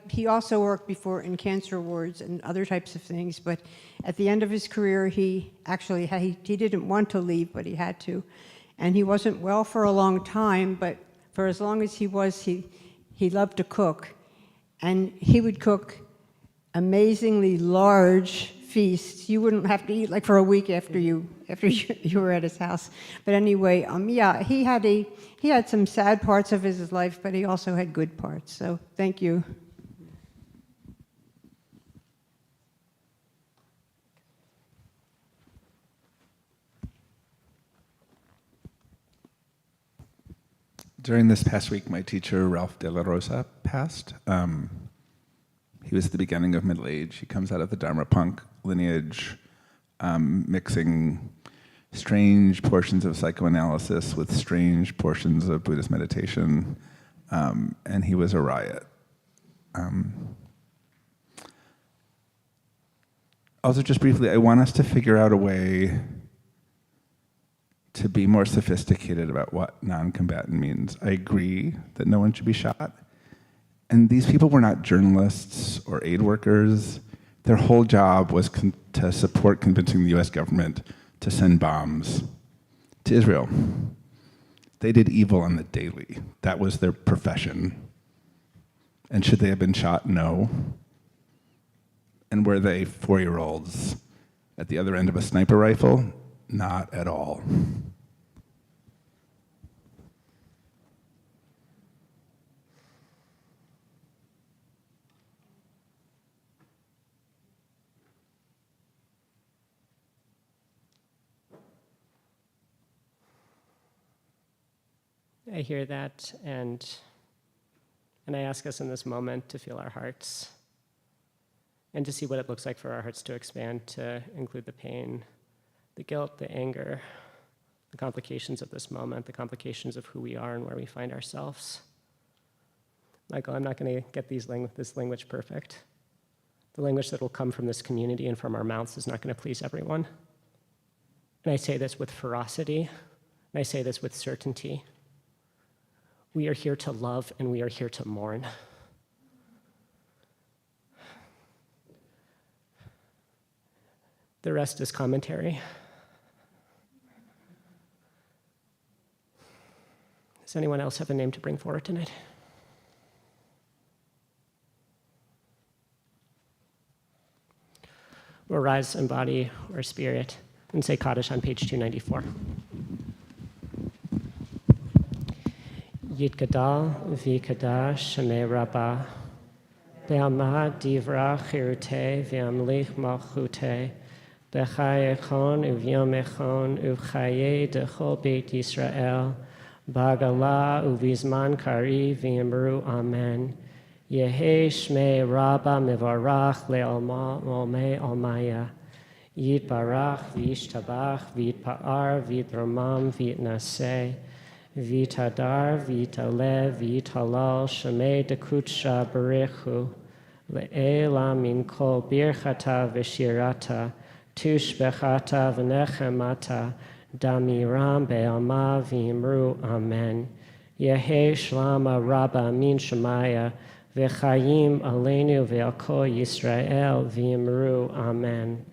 he also worked before in cancer wards and other types of things, but at the end of his career, he didn't want to leave, but he had to. And he wasn't well for a long time, but for as long as he was, he loved to cook. And he would cook amazingly large feasts. You wouldn't have to eat like for a week after you were at his house. But anyway, he had some sad parts of his life, but he also had good parts. So thank you. During this past week, my teacher, Ralph De La Rosa, passed. He was at the beginning of middle age. He comes out of the Dharma punk lineage, mixing strange portions of psychoanalysis with strange portions of Buddhist meditation, and he was a riot. Also, just briefly, I want us to figure out a way to be more sophisticated about what non-combatant means. I agree that no one should be shot. And these people were not journalists or aid workers. Their whole job was to support convincing the US government to send bombs to Israel. They did evil on the daily. That was their profession. And should they have been shot? No. And were they 4-year-olds at the other end of a sniper rifle? Not at all. I hear that, and I ask us in this moment to feel our hearts and to see what it looks like for our hearts to expand to include the pain, the guilt, the anger, the complications of this moment, the complications of who we are and where we find ourselves. Michael, I'm not going to get this language perfect. The language that will come from this community and from our mouths is not going to please everyone. And I say this with ferocity, And I say this with certainty. We are here to love and we are here to mourn. The rest is commentary. Does anyone else have a name to bring forward tonight? We'll rise in body or spirit and say Kaddish on page 294. Yitgadal v'kadash shemei rabbah be'amah divra chirute v'amlich malchute b'chai echon u'vyom echon u'chaye dechol beit Yisrael b'agala u'vizman kari v'yamru amen. Yehe shmei rabba mevarach le'alma olmei almaya. Yitbarach v'yishtabach v'yitpa'ar v'yitramam v'yitnaseh v'yitadar v'yitalev v'yitalal shemei dekutsha berechu le'ela min kol birchata v'shirata tushbechata v'nechemata damiram be'alma v'yimru amen. Yehe shlama rabba min shemaya v'chayim aleinu ve'al kol Yisrael v'yimru amen.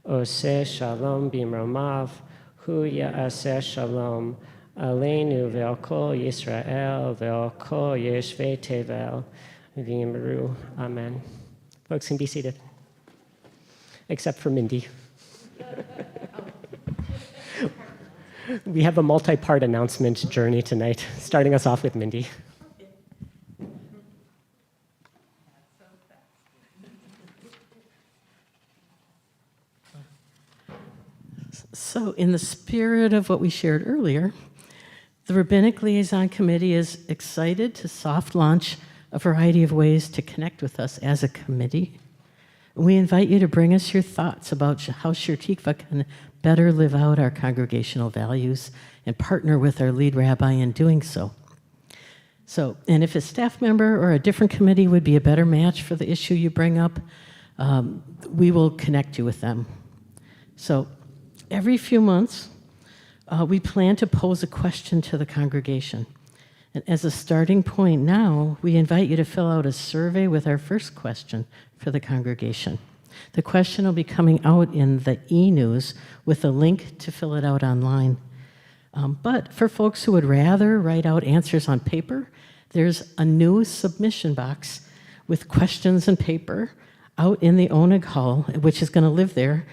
Oseh shalom bimromav hu ya'aseh shalom aleinu ve'al kol Yisrael ve'al kol yeshvei tevel v'yimru amen. Folks can be seated, except for Mindy. We have a multi-part announcement journey tonight, starting us off with Mindy. So, in the spirit of what we shared earlier, the Rabbinic Liaison Committee is excited to soft launch a variety of ways to connect with us as a committee. We invite you to bring us your thoughts about how Shir Tikva can better live out our congregational values and partner with our lead rabbi in doing so. And if a staff member or a different committee would be a better match for the issue you bring up, we will connect you with them. So, every few months, we plan to pose a question to the congregation. And as a starting point now, we invite you to fill out a survey with our first question for the congregation. The question will be coming out in the e-news with a link to fill it out online. But for folks who would rather write out answers on paper, there's a new submission box with questions and paper out in the Oneg Hall, which is going to live there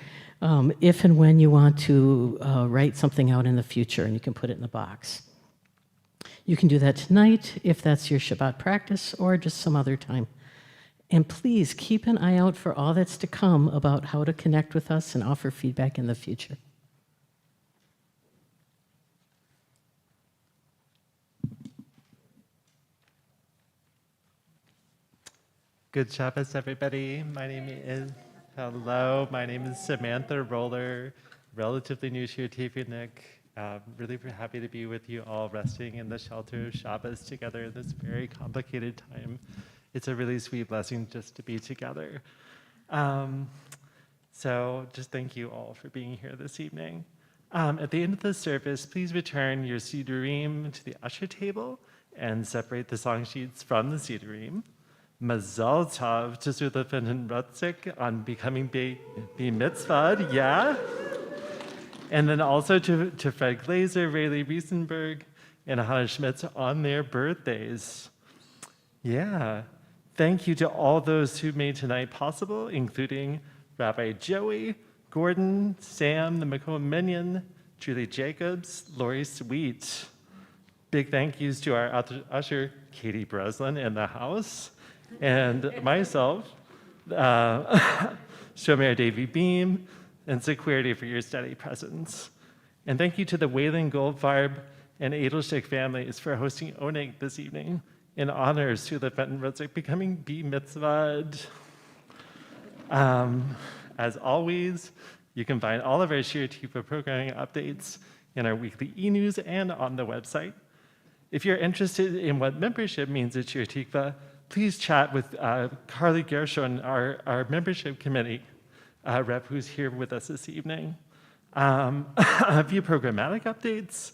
if and when you want to write something out in the future, and you can put it in the box. You can do that tonight if that's your Shabbat practice or just some other time. And please keep an eye out for all that's to come about how to connect with us and offer feedback in the future. Good Shabbos, everybody. My name is Samantha Roller, relatively new to Tiefenik. Really happy to be with you all resting in the shelter of Shabbos together in this very complicated time. It's a really sweet blessing just to be together. So just thank you all for being here this evening. At the end of the service, please return your Sidurim to the usher table and separate the song sheets from the Sidurim. Mazal Tov to Zulefin and Rutzik on becoming Mitzvah, yeah? And then also to Fred Glazer, Rayleigh Riesenberg, and Hannah Schmitz on their birthdays. Yeah. Thank you to all those who made tonight possible, including Rabbi Joey, Gordon, Sam, the McComb Minion, Julie Jacobs, Lori Sweet. Big thank yous to our usher, Katie Breslin, in the house, and myself, Shomer Davy Beam, and Security for your steady presence. And thank you to the Wayland Goldfarb and Edelstick families for hosting Oneg this evening in honors to the Fenton Rutzik becoming Mitzvahd. As always, you can find all of our Shir Tikva programming updates in our weekly e-news and on the website. If you're interested in what membership means at Shir Tikva, please chat with Carly Gershon, our membership committee rep who's here with us this evening. A few programmatic updates.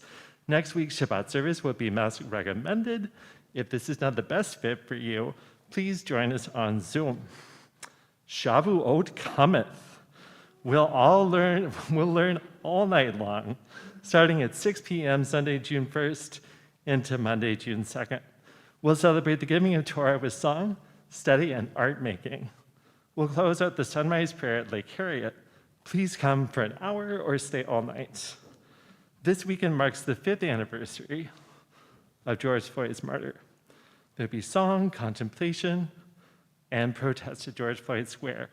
Next week's Shabbat service will be mask recommended. If this is not the best fit for you, please join us on Zoom. Shavuot cometh. We'll learn all night long, starting at 6 p.m. Sunday, June 1st, into Monday, June 2nd. We'll celebrate the giving of Torah with song, study, and art making. We'll close out the sunrise prayer at Lake Harriet. Please come for an hour or stay all night. This weekend marks the 5th anniversary of George Floyd's murder. There'll be song, contemplation, and protest at George Floyd Square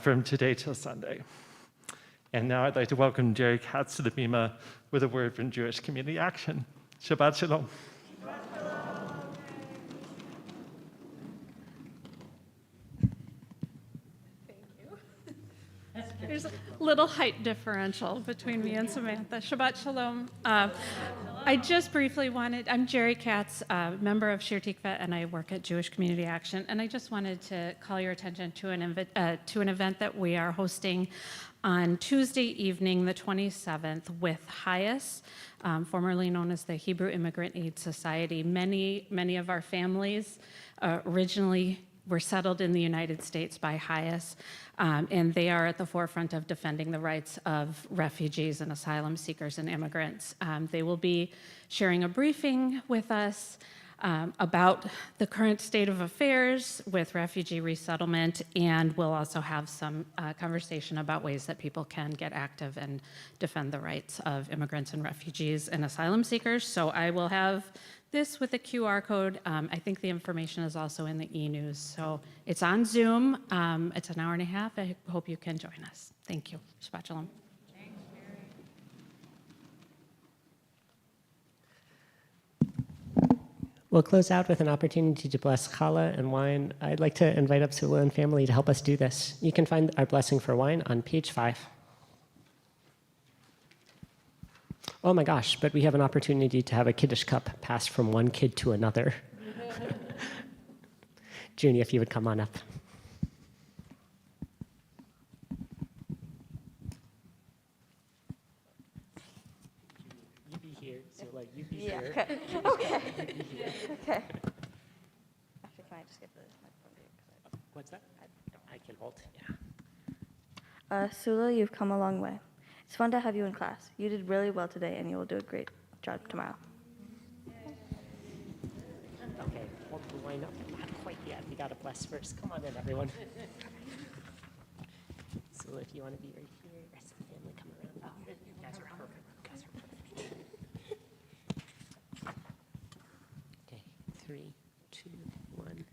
from today till Sunday. And now I'd like to welcome Jerry Katz to the Bima with a word from Jewish Community Action. Shabbat Shalom. There's a little height differential between me and Samantha. Shabbat Shalom. I just briefly I'm Jerry Katz, member of Shir Tikva, and I work at Jewish Community Action. And I just wanted to call your attention to an event that we are hosting on Tuesday evening, the 27th, with HIAS, formerly known as the Hebrew Immigrant Aid Society. Many of our families originally were settled in the United States by HIAS, and they are at the forefront of defending the rights of refugees and asylum seekers and immigrants. They will be sharing a briefing with us about the current state of affairs with refugee resettlement, and we'll also have some conversation about ways that people can get active and defend the rights of immigrants and refugees and asylum seekers. So I will have this with a QR code. I think the information is also in the e-news. So it's on Zoom. It's an hour and a half. I hope you can join us. Thank you. Shabbat Shalom. We'll close out with an opportunity to bless challah and wine. I'd like to invite up Sula and family to help us do this. You can find our blessing for wine on page 5. Oh my gosh, but we have an opportunity to have a Kiddush cup passed from one kid to another. Junie, if you would come on up. You be here, Sula, you be here. Okay. Okay. Okay. Actually, can I just get the microphone here? What's that? I can hold, yeah. Sula, you've come a long way. It's fun to have you in class. You did really well today, and you will do a great job tomorrow. Okay, hold the wine up. Not quite yet. We got to bless first. Come on in, everyone. So if you want to be right here, the rest of the family come around. Oh, you guys are perfect. You guys are perfect. Okay, 3, 2, 1.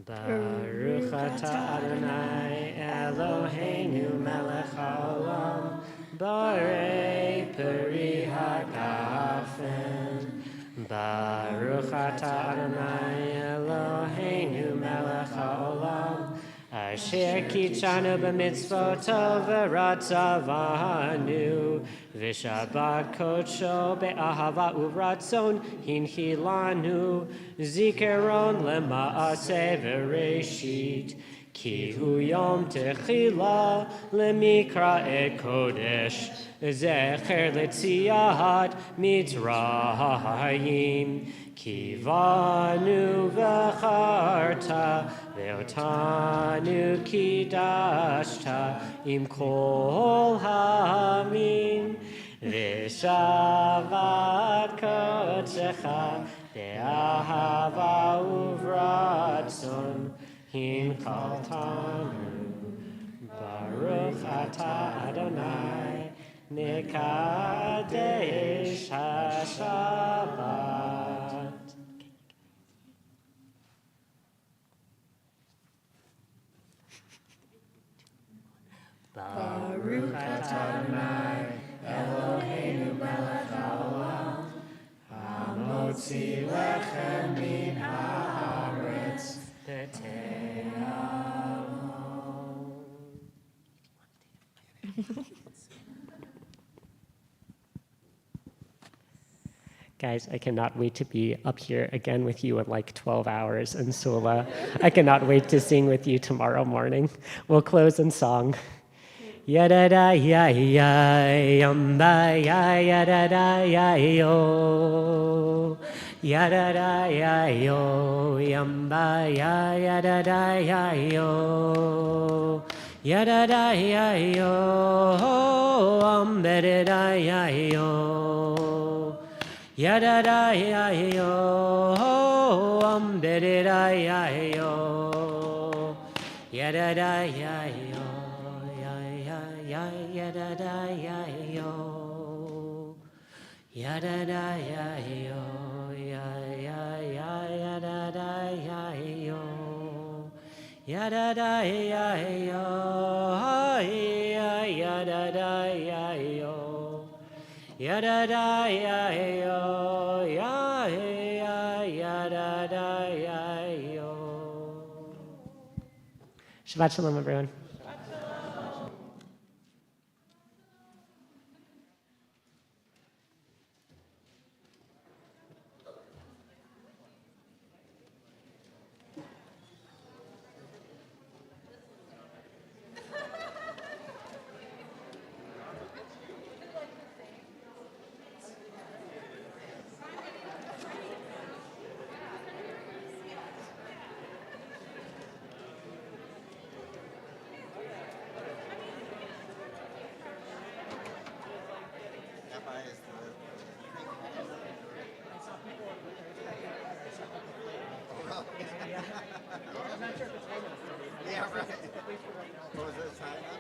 Baruch atah Adonai Eloheinu melech haolam Borei peri hagafen. Baruch atah Adonai Eloheinu melech haolam Asher kitshanu b'mitzvoto v'ratzavanu v'shabbat kodsho be'ahava u'ratzon hinchilanu zikaron lema'aseh v'reshit ki hu yom techila lemikra kodesh zecher letziat mitzrayim Kivanu v'charta ve'otanu kidashta im kol hamin v'shavat kodsecha be'ahava uvratzon hinchaltanu Baruch atah Adonai Mekadesh HaShabbat. Baruch atah Adonai Eloheinu melech haolam hamotzi lechem min haaretz Guys, I cannot wait to be up here again with you in like 12 hours. And Sula, I cannot wait to sing with you tomorrow morning. We'll close in song. Yada da ya ya yamba ya yada da ya yo. Yada da ya yo yamba ya yada da ya yo. Yada da ya yo ambere da ya yo. Yada da ya yo ambere da ya yo. Yada da ya yo. Yada da ya yo, yada da ya yo, yada da ya yo, yada da ya yo, yada da ya yo, yada da ya yo, yada da ya yo. Shabbat shalom, everyone. Yeah, right. What was this?